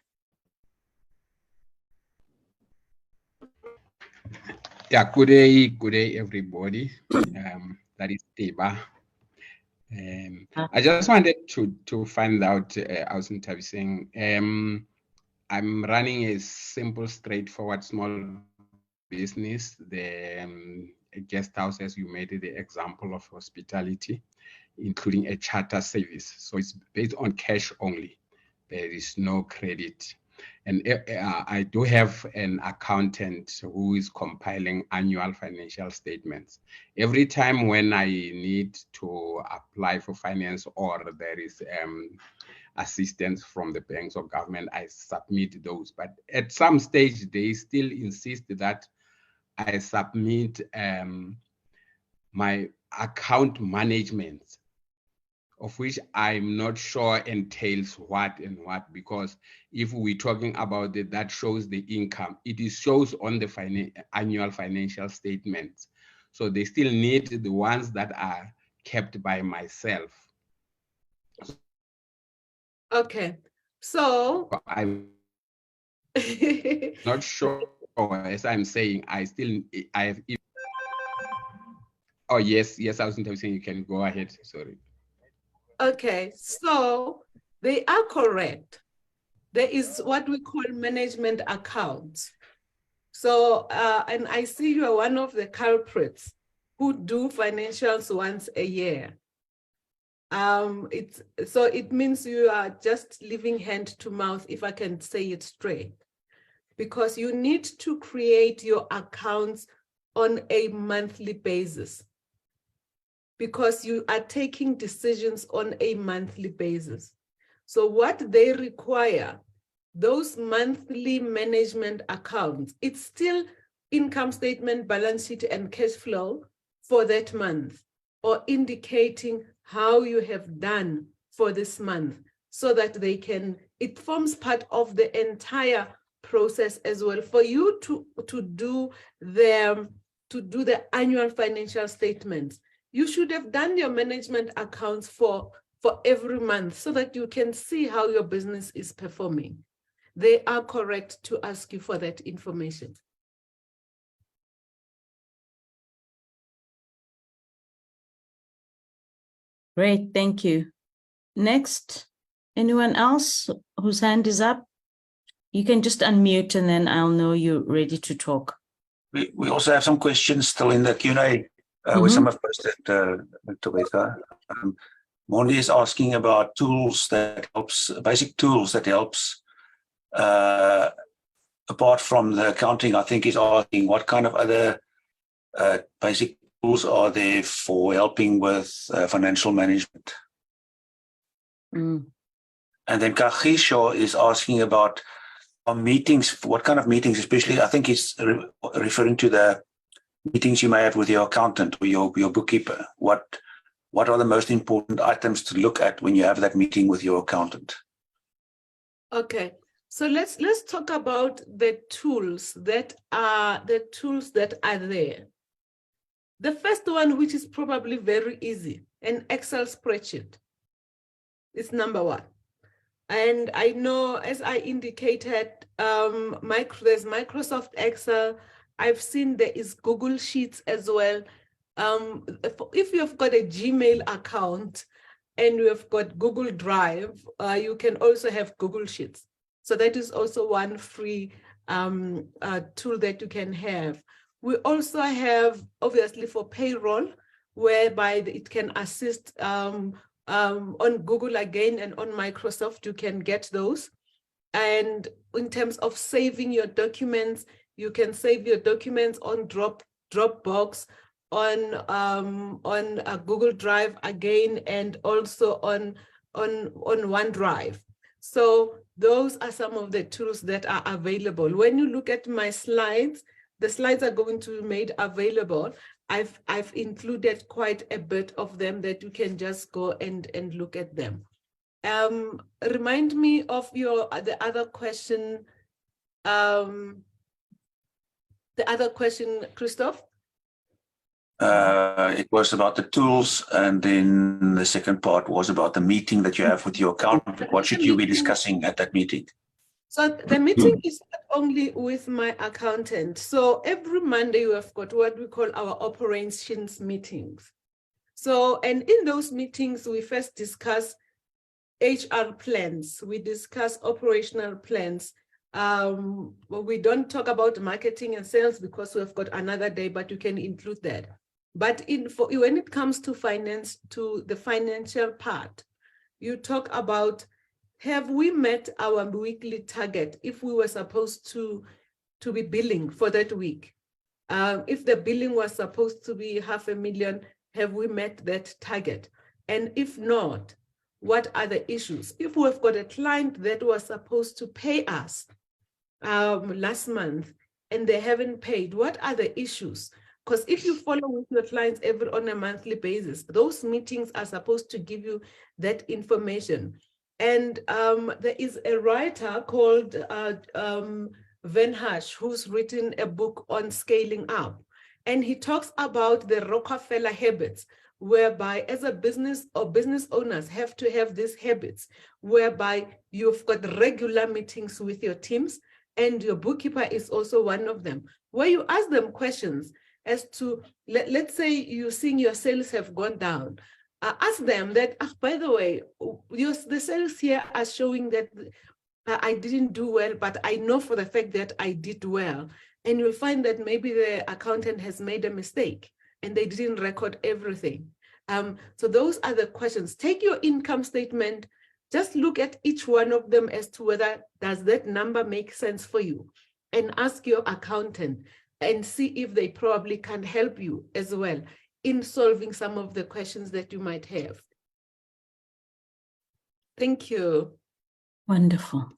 Yeah, good day, everybody. That is Teba. I just wanted to find out, I was Nthabiseng, I'm running a simple, straightforward small business, the guest house, as you made the example of hospitality, including a charter service. So it's based on cash only. There is no credit. And I do have an accountant who is compiling annual financial statements. Every time when I need to apply for finance or there is assistance from the banks or government, I submit those. But at some stage, they still insist that I submit my account management, of which I'm not sure entails what and what, because if we're talking about it, that shows the income. It shows on the annual financial statements. So they still need the ones that are kept by myself. Okay, so I'm not sure, as I'm saying, I have. Oh, yes, I was saying you can go ahead, sorry. Okay, so they are correct. There is what we call management accounts. So, and I see you are one of the culprits who do financials once a year. So it means you are just living hand to mouth, if I can say it straight, because you need to create your accounts on a monthly basis, because you are taking decisions on a monthly basis. So what they require, those monthly management accounts, it's still income statement, balance sheet, and cash flow for that month, or indicating how you have done for this month, so that they can, it forms part of the entire process as well for you to do the annual financial statements. You should have done your management accounts for every month, so that you can see how your business is performing. They are correct to ask you for that information. Great, thank you. Next, anyone else whose hand is up? You can just unmute and then I'll know you're ready to talk. We also have some questions still in the Q&A, which some have posted, Nthabiseng. Mondi is asking about tools that helps, basic tools that helps, apart from the accounting. I think he's asking what kind of other basic tools are there for helping with financial management. And then Kagisho is asking about meetings, what kind of meetings, especially, I think he's referring to the meetings you may have with your accountant or your bookkeeper. What are the most important items to look at when you have that meeting with your accountant? Okay, so let's talk about the tools that are there. The first one, which is probably very easy, an Excel spreadsheet. It's number one. And I know, as I indicated, there's Microsoft Excel. I've seen there is Google Sheets as well. If you've got a Gmail account and you have got Google Drive, you can also have Google Sheets. So that is also one free tool that you can have. We also have, obviously, for payroll, whereby it can assist on Google again, and on Microsoft, you can get those. And in terms of saving your documents, you can save your documents on Dropbox, on a Google Drive again, and also on OneDrive. So those are some of the tools that are available. When you look at my slides, the slides are going to be made available. I've included quite a bit of them that you can just go and look at them. Remind me of the other question. The other question, Christoph? It was about the tools, and then the second part was about the meeting that you have with your accountant. What should you be discussing at that meeting? So the meeting is not only with my accountant. So every Monday we have got what we call our operations meetings. So, and in those meetings, we first discuss HR plans. We discuss operational plans. We don't talk about marketing and sales because we've got another day, but you can include that. But when it comes to finance, to the financial part, you talk about, have we met our weekly target if we were supposed to be billing for that week? If the billing was supposed to be 500,000, have we met that target? And if not, what are the issues? If we've got a client that was supposed to pay us last month and they haven't paid, what are the issues? Because if you follow with your clients on a monthly basis, those meetings are supposed to give you that information. And there is a writer called Van Hash, who's written a book on scaling up. And he talks about the Rockefeller habits, whereby as a business or business owners have to have these habits, whereby you've got regular meetings with your teams, and your bookkeeper is also one of them, where you ask them questions as to, let's say you're seeing your sales have gone down. Ask them that, by the way, the sales here are showing that I didn't do well, but I know for the fact that I did well. And you'll find that maybe the accountant has made a mistake and they didn't record everything. So those are the questions. Take your income statement, just look at each one of them as to whether does that number make sense for you, and ask your accountant and see if they probably can help you as well in solving some of the questions that you might have. Thank you. Wonderful.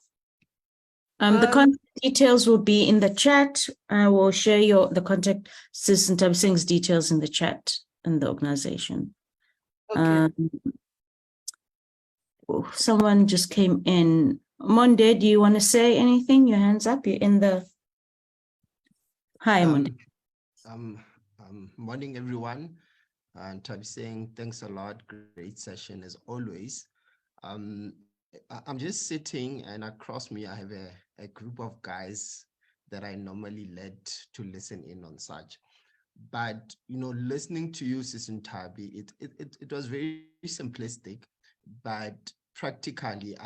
The contact details will be in the chat. I will share the contact Sis Nthabiseng's details in the chat and the organization. Okay. Someone just came in. Monde, do you want to say anything? Your hand's up. You're in the. Hi, Monde. Morning, everyone. And Nthabiseng, thanks a lot. Great session as always. I'm just sitting, and across me, I have a group of guys that I normally let to listen in on such. But, you know, listening to you, Sis Nthabi, it was very simplistic, but practically,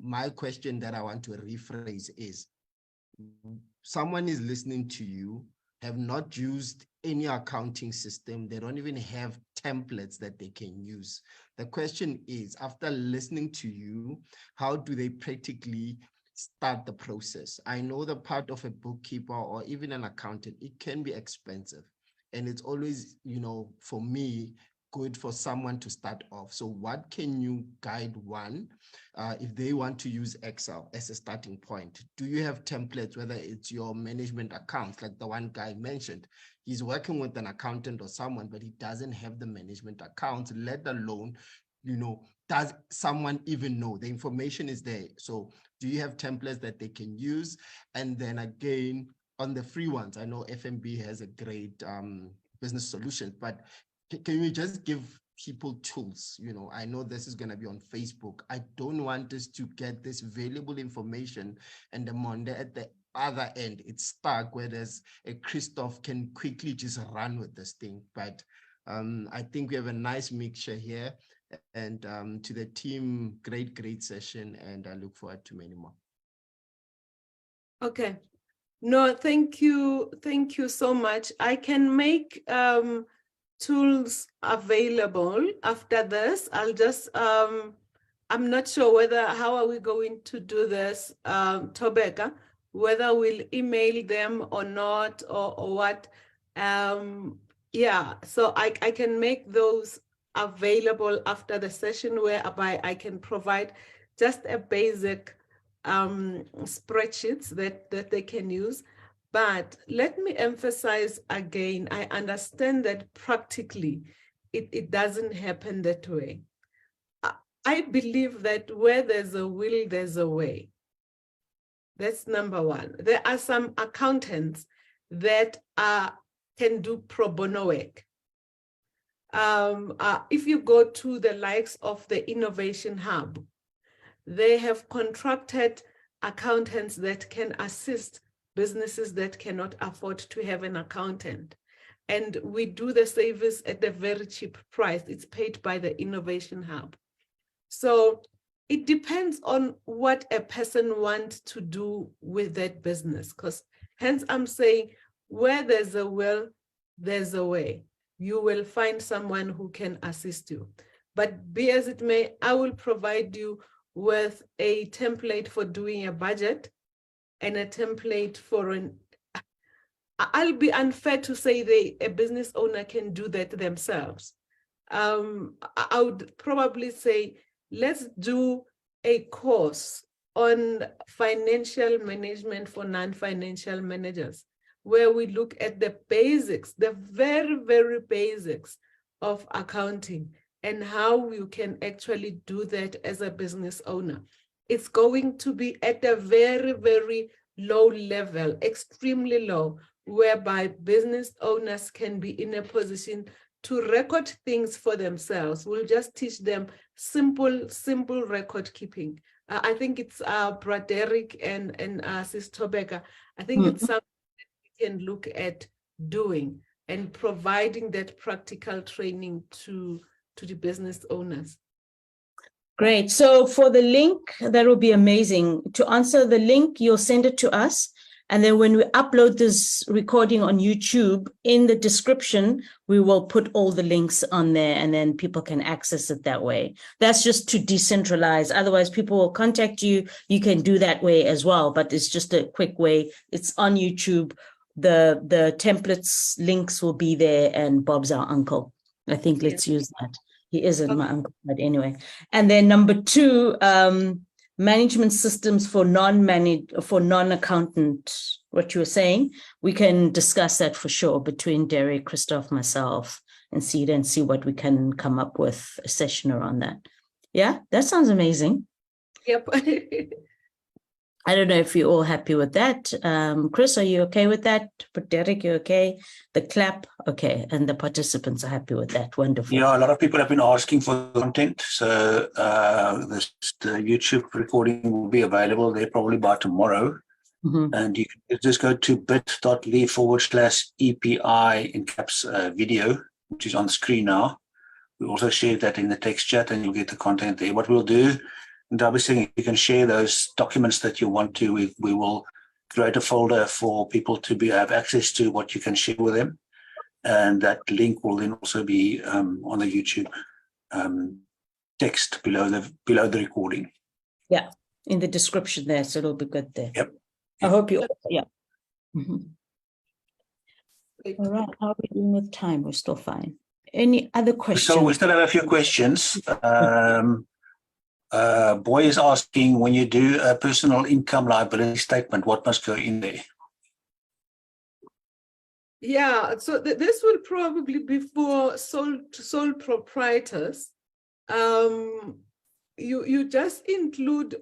my question that I want to rephrase is, someone is listening to you, have not used any accounting system. They don't even have templates that they can use. The question is, after listening to you, how do they practically start the process? I know the part of a bookkeeper or even an accountant, it can be expensive. And it's always, for me, good for someone to start off. So what can you guide one if they want to use Excel as a starting point? Do you have templates, whether it's your management accounts, like the one guy mentioned? He's working with an accountant or someone, but he doesn't have the management accounts, let alone, does someone even know? The information is there. So do you have templates that they can use? And then again, on the free ones, I know FNB has a great business solution, but can you just give people tools? I know this is going to be on Facebook. I don't want us to get this valuable information and the Monday at the other end, it's stuck where there's a Christoph can quickly just run with this thing. But I think we have a nice mixture here. And to the team, great session. And I look forward to many more. Okay. No, thank you. Thank you so much. I can make tools available after this. I'll just, I'm not sure how are we going to do this, Thobeka, whether we'll email them or not, or what. Yeah, so I can make those available after the session, whereby I can provide just a basic spreadsheets that they can use. But let me emphasize again, I understand that practically it doesn't happen that way. I believe that where there's a will, there's a way. That's number one. There are some accountants that can do pro bono work. If you go to the likes of the Innovation Hub, they have contracted accountants that can assist businesses that cannot afford to have an accountant. And we do the service at a very cheap price. It's paid by the Innovation Hub. So it depends on what a person wants to do with that business. Because hence I'm saying, where there's a will, there's a way. You will find someone who can assist you. But be as it may, I will provide you with a template for doing a budget and a template for I'll be unfair to say a business owner can do that themselves. I would probably say, let's do a course on financial management for non-financial managers, where we look at the basics, the very, very basics of accounting and how you can actually do that as a business owner. It's going to be at a very, very low level, extremely low, whereby business owners can be in a position to record things for themselves. We'll just teach them simple record keeping. I think it's Braderick and Sis Thobeka. I think it's something that we can look at doing and providing that practical training to the business owners. Great. So for the link, that will be amazing. To answer the link, you'll send it to us. And then when we upload this recording on YouTube, in the description, we will put all the links on there and then people can access it that way. That's just to decentralize. Otherwise, people will contact you. You can do that way as well, but it's just a quick way. It's on YouTube. The templates links will be there, and Bob's our uncle. I think let's use that. He isn't my uncle, but anyway. And then number 2, management systems for non-accountant, what you were saying, we can discuss that for sure between Derek, Christoph, myself, and see what we can come up with a session around that. Yeah, that sounds amazing. Yep. I don't know if you're all happy with that. Chris, are you okay with that? But Derek, you okay? The clap, okay. And the participants are happy with that. Wonderful. Yeah, a lot of people have been asking for content. So the YouTube recording will be available there probably by tomorrow. Mm-hmm. And you can just go to bit.ly/EPI in caps video, which is on the screen now. We also share that in the text chat and you'll get the content there. What we'll do, Nthabiseng, you can share those documents that you want to. We will create a folder for people to have access to what you can share with them. And that link will then also be on the YouTube text below the recording. Yeah, in the description there, so it'll be good there. Yep. I hope you, yeah. Mm-hmm. All right, how are we doing with time? We're still fine. Any other questions? So we still have a few questions. Boy is asking, when you do a personal income liability statement, what must go in there? Yeah, so this will probably be for sole proprietors. You just include,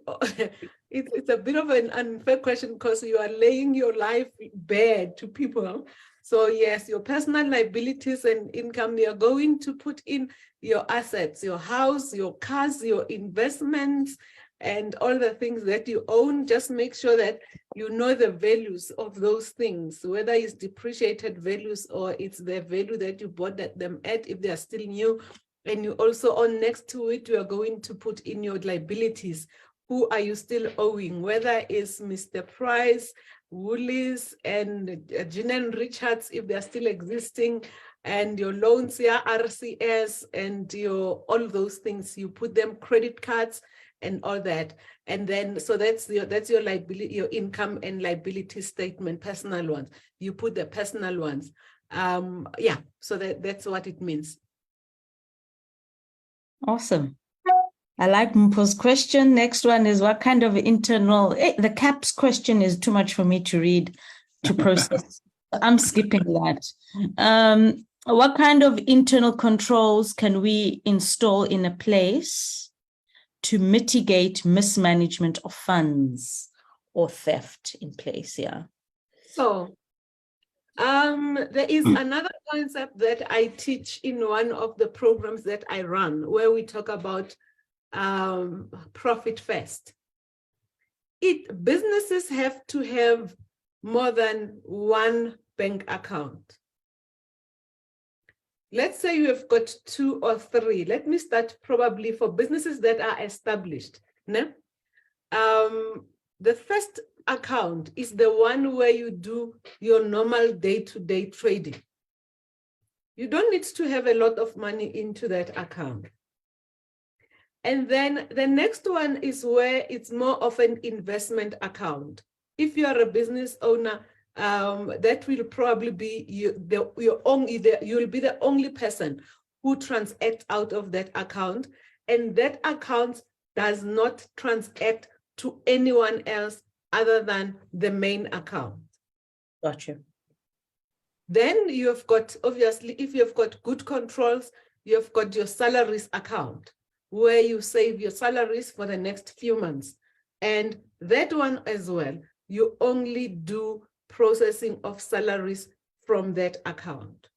it's a bit of an unfair question because you are laying your life bare to people. So yes, your personal liabilities and income, you're going to put in your assets, your house, your cars, your investments, and all the things that you own. Just make sure that you know the values of those things, whether it's depreciated values or it's the value that you bought them at, if they are still new. And you also, on next to it, you are going to put in your liabilities. Who are you still owing? Whether it's Mr. Price, Woolies, and Gin and Richards, if they're still existing, and your loans here, RCS, and all those things. You put them, credit cards, and all that. And then, so that's your liability, your income and liability statement, personal ones. You put the personal ones. Yeah, so that's what it means. Awesome. I like Mpo's question. Next one is, what kind of internal, the CAPS question is too much for me to read, to process. I'm skipping that. What kind of internal controls can we install in a place to mitigate mismanagement of funds or theft in place? Yeah. So there is another concept that I teach in one of the programs that I run, where we talk about profit first. Businesses have to have more than one bank account. Let's say you have got 2 or 3. Let me start probably for businesses that are established. No? The first account is the one where you do your normal day-to-day trading. You don't need to have a lot of money into that account. And then the next one is where it's more of an investment account. If you are a business owner, that will probably be you'll be the only person who transacts out of that account, and that account does not transact to anyone else other than the main account. Gotcha. Then you've got, obviously, if you've got good controls, you've got your salaries account, where you save your salaries for the next few months. And that one as well, you only do processing of salaries from that account.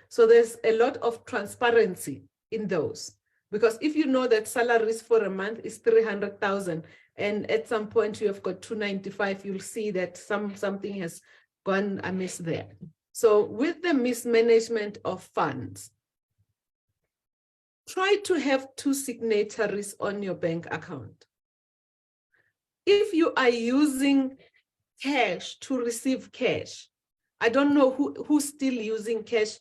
So there's a lot of transparency in those, because if you know that salaries for a month is 300,000 and at some point you have got 295, you'll see that something has gone amiss there. So with the mismanagement of funds, try to have 2 signatories on your bank account. If you are using cash to receive cash, I don't know who's still using cash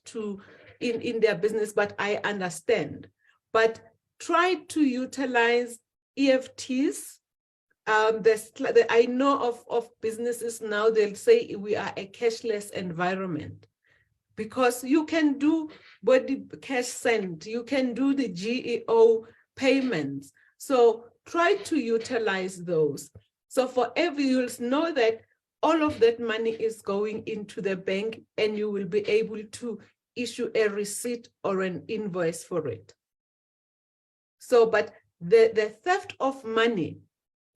in their business, but I understand. But try to utilize EFTs. I know of businesses now, they'll say we are a cashless environment, because you can do body cash send, you can do the GEO payments. So try to utilize those. So for every, you'll know that all of that money is going into the bank, and you will be able to issue a receipt or an invoice for it. So, but the theft of money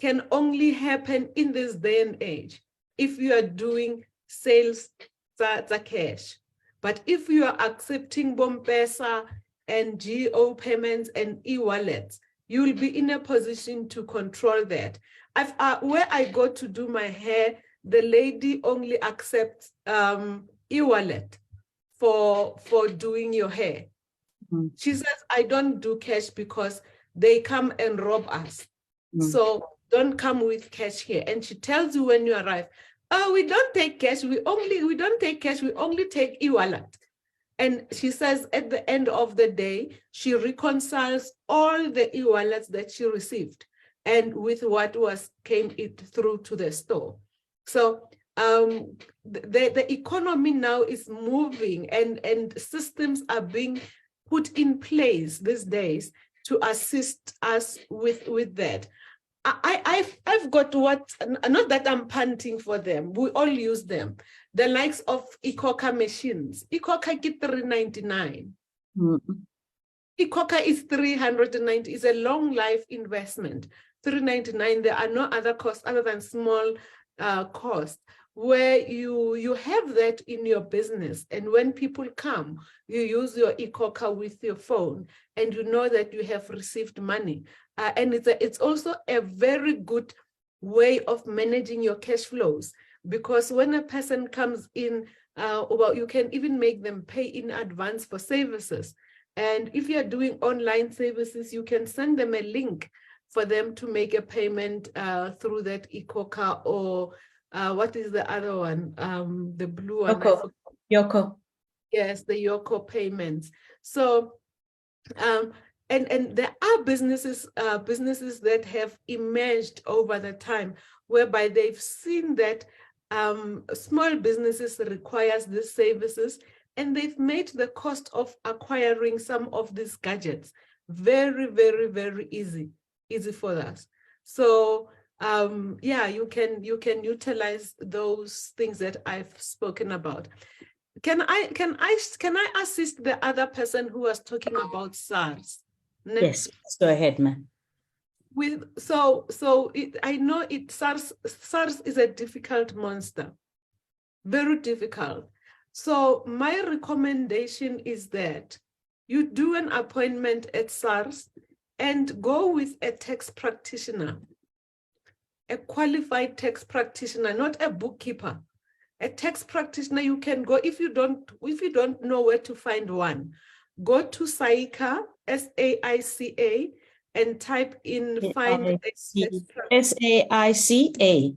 can only happen in this day and age if you are doing sales that's cash. But if you are accepting Bompesa and GO payments and e-wallets, you will be in a position to control that. Where I go to do my hair, the lady only accepts e-wallet for doing your hair. Mm-hmm. She says, I don't do cash because they come and rob us. Mm-hmm. So don't come with cash here. And she tells you when you arrive, oh, we don't take cash. We don't take cash. We only take e-wallet. And she says at the end of the day, she reconciles all the e-wallets that she received and with what came through to the store. So the economy now is moving, and systems are being put in place these days to assist us with that. I've got not that I'm punting for them, we all use them. The likes of Ikoka machines. Ikoka is $399. Mm-hmm. Ikoka is $390. It's a long life investment. $399. There are no other costs other than small costs where you have that in your business. And when people come, you use your Ikoka with your phone, and you know that you have received money. And it's also a very good way of managing your cash flows, because when a person comes in, you can even make them pay in advance for services. And if you're doing online services, you can send them a link for them to make a payment through that Ikoka, or what is the other one? The blue one. Yoko. Yes, the Yoko payments. So, and there are businesses that have emerged over the time whereby they've seen that small businesses requires these services, and they've made the cost of acquiring some of these gadgets very, very, very easy for us. So yeah, you can utilize those things that I've spoken about. Can I assist the other person who was talking about SARS? Yes, go ahead, ma'am. I know SARS is a difficult monster, very difficult. So my recommendation is that you do an appointment at SARS and go with a tax practitioner, a qualified tax practitioner, not a bookkeeper. A tax practitioner, you can go, if you don't know where to find one, go to SAICA, SAICA, and type in find SAICA.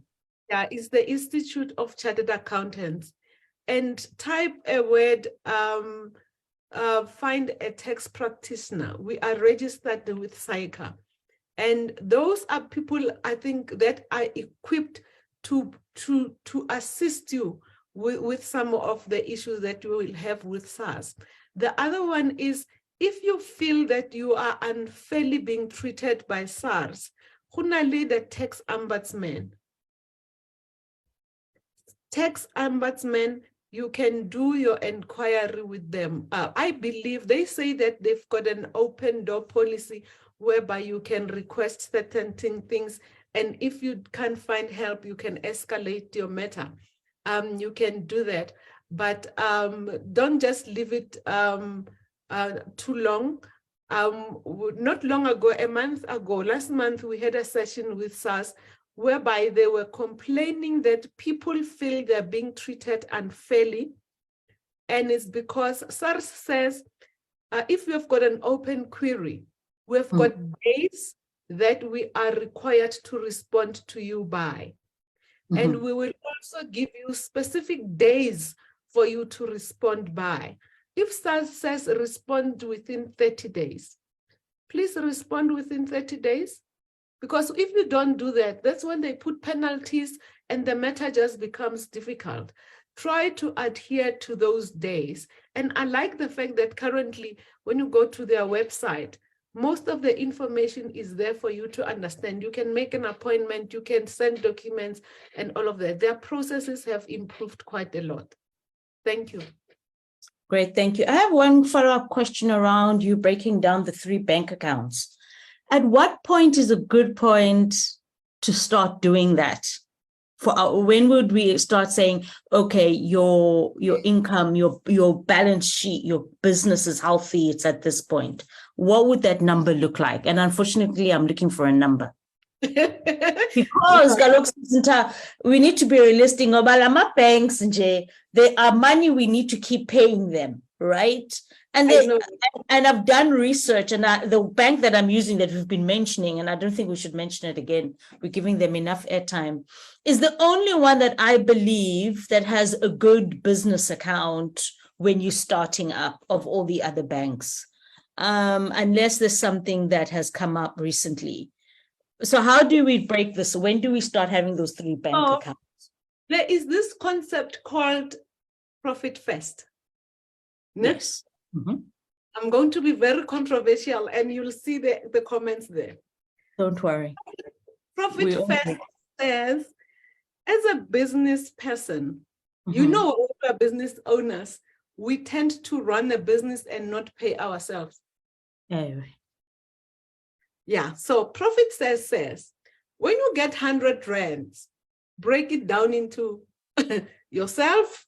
Yeah, it's the Institute of Chartered Accountants, and type a word, find a tax practitioner. We are registered with SAICA, and those are people, I think, that are equipped to assist you with some of the issues that you will have with SARS. The other one is, if you feel that you are unfairly being treated by SARS, the tax ombudsman. Tax ombudsman, you can do your inquiry with them. I believe they say that they've got an open door policy whereby you can request certain things, and if you can't find help, you can escalate your matter. You can do that, but don't just leave it too long. Not long ago, a month ago, last month, we had a session with SARS whereby they were complaining that people feel they're being treated unfairly. And it's because SARS says if we have got an open query, we have got days that we are required to respond to you by. And we will also give you specific days for you to respond by. If SARS says respond within 30 days, please respond within 30 days. Because if you don't do that, that's when they put penalties and the matter just becomes difficult. Try to adhere to those days. And I like the fact that currently, when you go to their website, most of the information is there for you to understand. You can make an appointment, you can send documents and all of that. Their processes have improved quite a lot. Thank you. Great, thank you. I have one follow-up question around you breaking down the 3 bank accounts. At what point is a good point to start doing that? When would we start saying, okay, your income, your balance sheet, your business is healthy, it's at this point? What would that number look like? And unfortunately, I'm looking for a number. Because we need to be realistic. Banks, there are money we need to keep paying them, right? And I've done research, and the bank that I'm using that we've been mentioning, and I don't think we should mention it again, we're giving them enough airtime, is the only one that I believe that has a good business account when you're starting up of all the other banks, unless there's something that has come up recently. So how do we break this? When do we start having those 3 bank accounts? There is this concept called profit first. Yes. I'm going to be very controversial, and you'll see the comments there. Don't worry. Profit first says, as a business person, you know, we're business owners, we tend to run a business and not pay ourselves. Anyway. Yeah, so profit says, when you get 100 rands, break it down into yourself,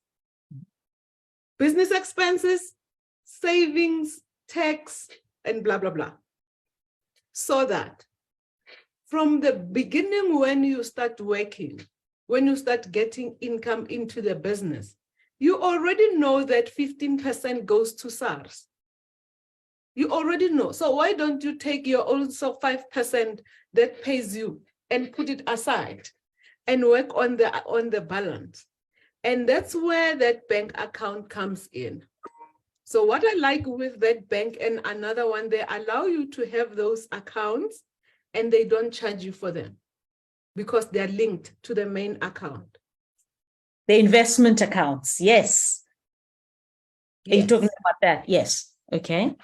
business expenses, savings, tax, and blah, blah, blah. So that from the beginning, when you start working, when you start getting income into the business, you already know that 15% goes to SARS. You already know. So why don't you take your also 5% that pays you and put it aside and work on the balance? And that's where that bank account comes in. So what I like with that bank and another one, they allow you to have those accounts and they don't charge you for them because they're linked to the main account. The investment accounts, yes. Are you talking about that? Yes. Okay.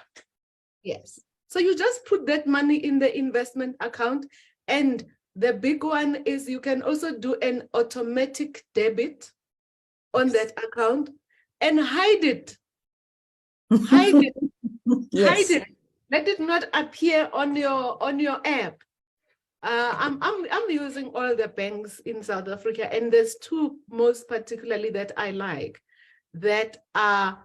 Yes. So you just put that money in the investment account. And the big one is you can also do an automatic debit on that account and hide it. Hide it. Yes. Hide it. Let it not appear on your app. I'm using all the banks in South Africa, and there's 2 most particularly that I like that are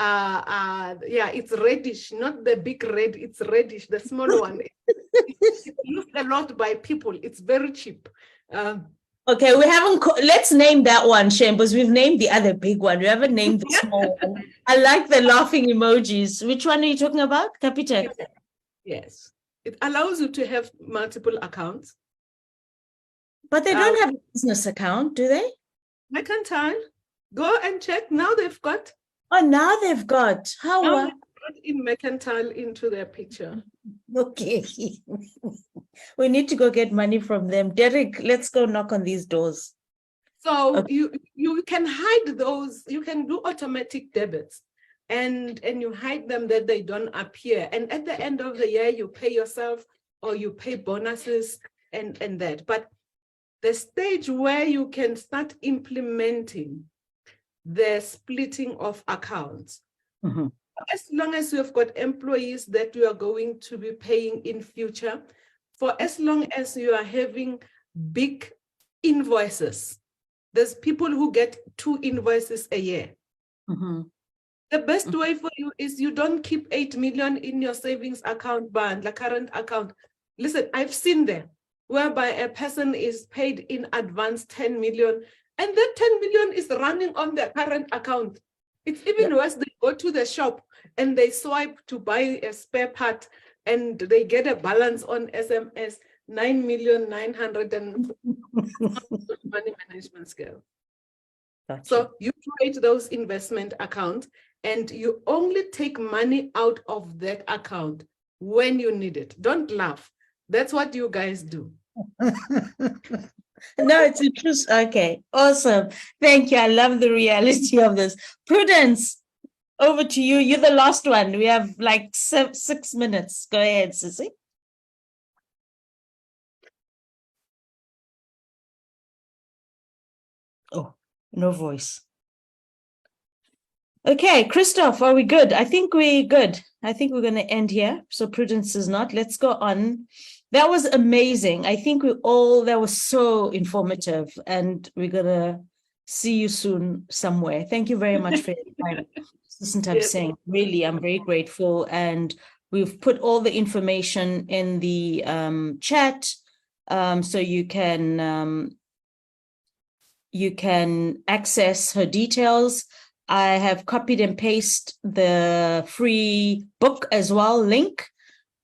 it's reddish, not the big red, it's reddish, the small one. It's used a lot by people. It's very cheap. Okay, we haven't, let's name that one, Shem, because we've named the other big one. We haven't named the small one. I like the laughing emojis. Which one are you talking about? Capitec? Yes. It allows you to have multiple accounts. But they don't have a business account, do they? Mercantile. Go and check. Now they've got. Oh, now they've got. How? Now they've brought in Mercantile into their picture. Okay. We need to go get money from them. Derek, let's go knock on these doors. So Okay. you can hide those. You can do automatic debits. And you hide them that they don't appear. And at the end of the year, you pay yourself or you pay bonuses and that. But the stage where you can start implementing the splitting of accounts, as long as you have got employees that you are going to be paying in future, for as long as you are having big invoices, there's people who get 2 invoices a year. The best way for you is you don't keep 8 million in your savings account band, the current account. Listen, I've seen them whereby a person is paid in advance 10 million and that 10 million is running on their current account. It's even worse. They go to the shop and they swipe to buy a spare part, and they get a balance on SMS 9,900,000 and money management scale. Gotcha. So you create those investment accounts, and you only take money out of that account when you need it. Don't laugh. That's what you guys do. No, it's a truth. Okay, awesome. Thank you. I love the reality of this. Prudence, over to you. You're the last one. We have like 6 minutes. Go ahead, Sissy. Oh, no voice. Okay, Christoph, are we good? I think we're good. I think we're going to end here. So Prudence is not. Let's go on. That was amazing. I think that was so informative, and we're going to see you soon somewhere. Thank you very much for your time. Nthabiseng. Really, I'm very grateful. And we've put all the information in the chat, so you can access her details. I have copied and pasted the free book as well, link,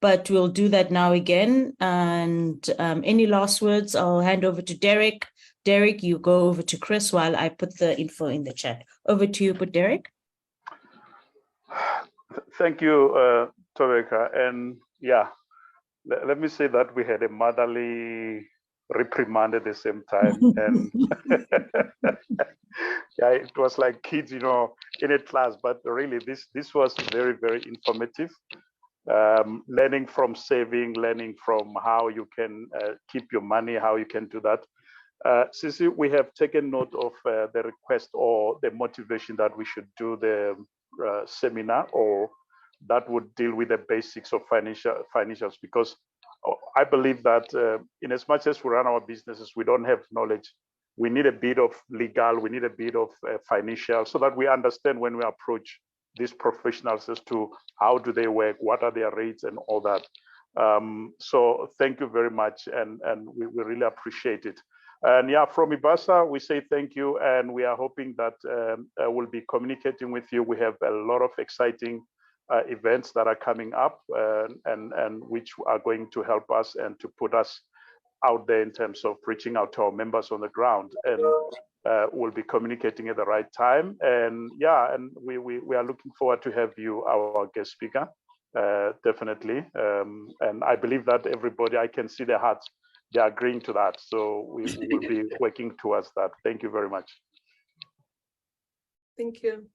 but we'll do that now again. And any last words, I'll hand over to Derek. Derek, you go over to Chris while I put the info in the chat. Over to you, Derek. Thank you, Ntobeka. And yeah, let me say that we had a motherly reprimand at the same time. And yeah, it was like kids, in a class, but really this was very, very informative. Learning from saving, learning from how you can keep your money, how you can do that. Sissy, we have taken note of the request or the motivation that we should do the seminar, or that would deal with the basics of financials, because I believe that in as much as we run our businesses, we don't have knowledge. We need a bit of legal, we need a bit of financial, so that we understand when we approach these professionals as to how do they work, what are their rates and all that. So thank you very much, and we really appreciate it. And yeah, from IBASA, we say thank you, and we are hoping that we'll be communicating with you. We have a lot of exciting events that are coming up, and which are going to help us and to put us out there in terms of reaching out to our members on the ground, and we'll be communicating at the right time. And yeah, and we are looking forward to have you, our guest speaker, definitely. And I believe that everybody, I can see their hearts, they're agreeing to that. So we will be working towards that. Thank you very much. Thank you.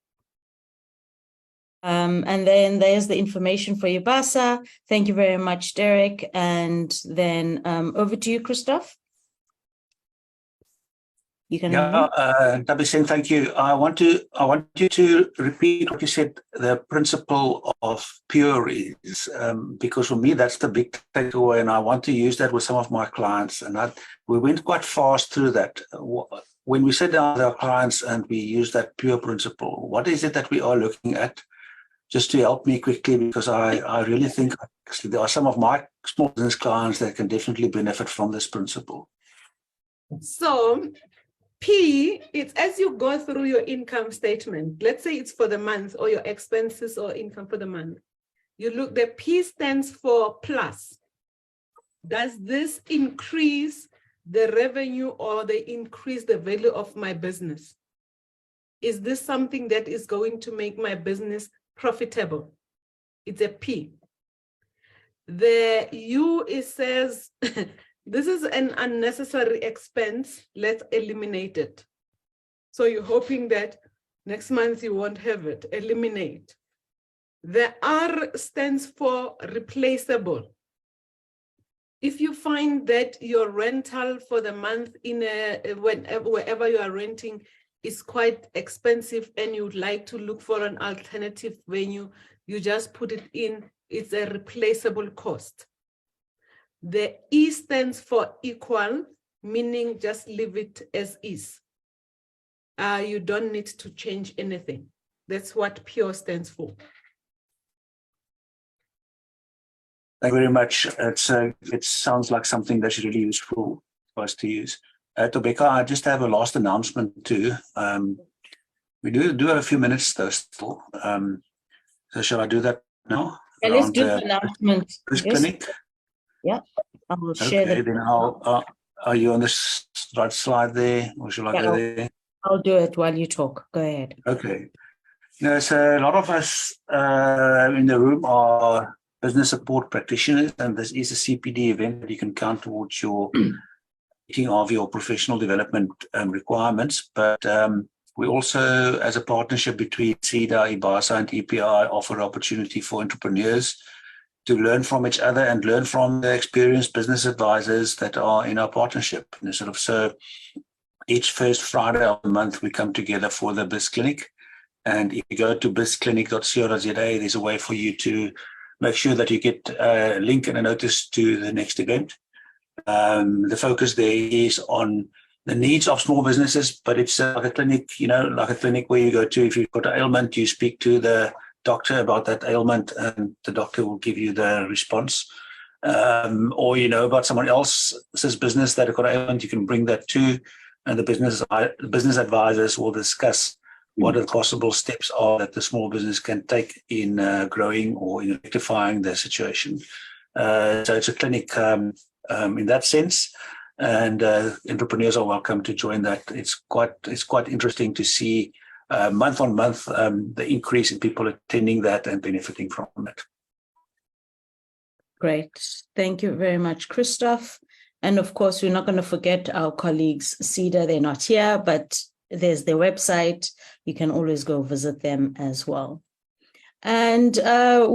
And then there's the information for IBASA. Thank you very much, Derek. And then over to you, Christoph. You can. Yeah, Nthabiseng, thank you. I want you to repeat what you said. The principle of pure is because for me that's the big takeaway, and I want to use that with some of my clients. And we went quite fast through that. When we sit down with our clients and we use that pure principle, what is it that we are looking at? Just to help me quickly, because I really think actually there are some of my small business clients that can definitely benefit from this principle. So P, it's as you go through your income statement, let's say it's for the month, or your expenses or income for the month. You look, the P stands for plus. Does this increase the revenue or they increase the value of my business? Is this something that is going to make my business profitable? It's a P. The U, it says, this is an unnecessary expense, let's eliminate it. So you're hoping that next month you won't have it, eliminate. The R stands for replaceable. If you find that your rental for the month wherever you are renting is quite expensive and you'd like to look for an alternative venue, you just put it in, it's a replaceable cost. The E stands for equal, meaning just leave it as is. You don't need to change anything. That's what pure stands for. Thank you very much. It sounds like something that's really useful for us to use. Ntobeka, I just have a last announcement too. We do have a few minutes though still. So shall I do that now? Yeah, let's Around do the announcement. this Yes. clinic? Yeah, I will share Okay, the. then are you on this right slide there, or shall I go there? I'll do it while you talk. Go ahead. Okay. So a lot of us in the room are business support practitioners, and this is a CPD event that you can count towards your meeting of your professional development requirements. But we also, as a partnership between CEDA, IBASA, and EPI, offer opportunity for entrepreneurs to learn from each other and learn from the experienced business advisors that are in our partnership. And so each first Friday of the month, we come together for the Biz Clinic. And if you go to bizclinic.co.za, there's a way for you to make sure that you get a link and a notice to the next event. The focus there is on the needs of small businesses, but it's like a clinic, like a clinic where you go to, if you've got an ailment, you speak to the doctor about that ailment, and the doctor will give you the response. Or about someone else's business that have got an ailment, you can bring that to, and the business advisors will discuss what are the possible steps are that the small business can take in growing or in rectifying their situation. So it's a clinic in that sense, and entrepreneurs are welcome to join that. It's quite interesting to see month on month the increase in people attending that and benefiting from it. Great. Thank you very much, Christoph. And of course, we're not going to forget our colleagues, CEDA. They're not here, but there's their website. You can always go visit them as well. And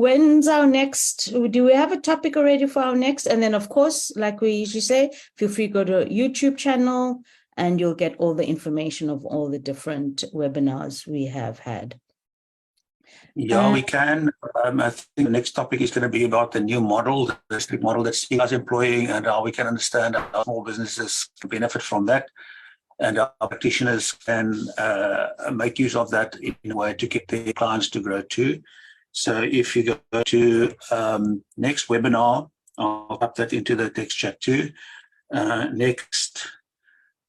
when's our next? Do we have a topic already for our next? And then, of course, like we usually say, feel free to go to YouTube channel and you'll get all the information of all the different webinars we have had. Yeah, we can. I think the next topic is going to be about the new model, the district model that CEDA is employing, and how we can understand how small businesses can benefit from that. And our practitioners can make use of that in a way to get their clients to grow too. So if you go to next webinar, I'll pop that into the text chat too. Next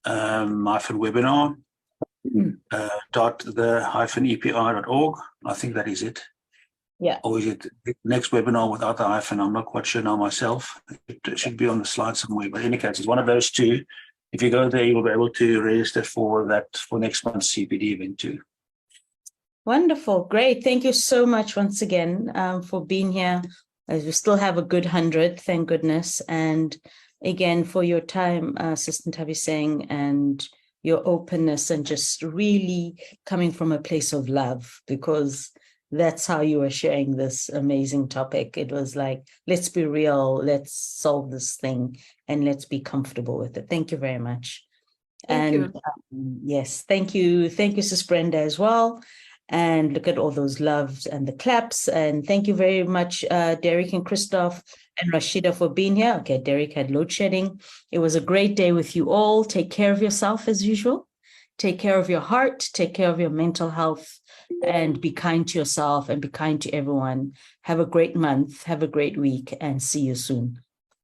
webinar .the-epi.org. I think that is it. Yeah. Or is it next webinar without the hyphen? I'm not quite sure now myself. It should be on the slide somewhere. But in any case, it's one of those two. If you go there, you'll be able to register for next month's CPD event too. Wonderful. Great. Thank you so much once again for being here. As we still have a good 100, thank goodness. And again, for your time, Assistant Nthabiseng, and your openness and just really coming from a place of love, because that's how you were sharing this amazing topic. It was like, let's be real, let's solve this thing, and let's be comfortable with it. Thank you very much. Thank you. Yes, thank you. Thank you, Sis Brenda, as well. And look at all those loves and the claps. And thank you very much, Derek and Christoph and Rashida, for being here. Okay, Derek had load shedding. It was a great day with you all. Take care of yourself as usual. Take care of your heart. Take care of your mental health. And be kind to yourself and be kind to everyone. Have a great month. Have a great week, and see you soon.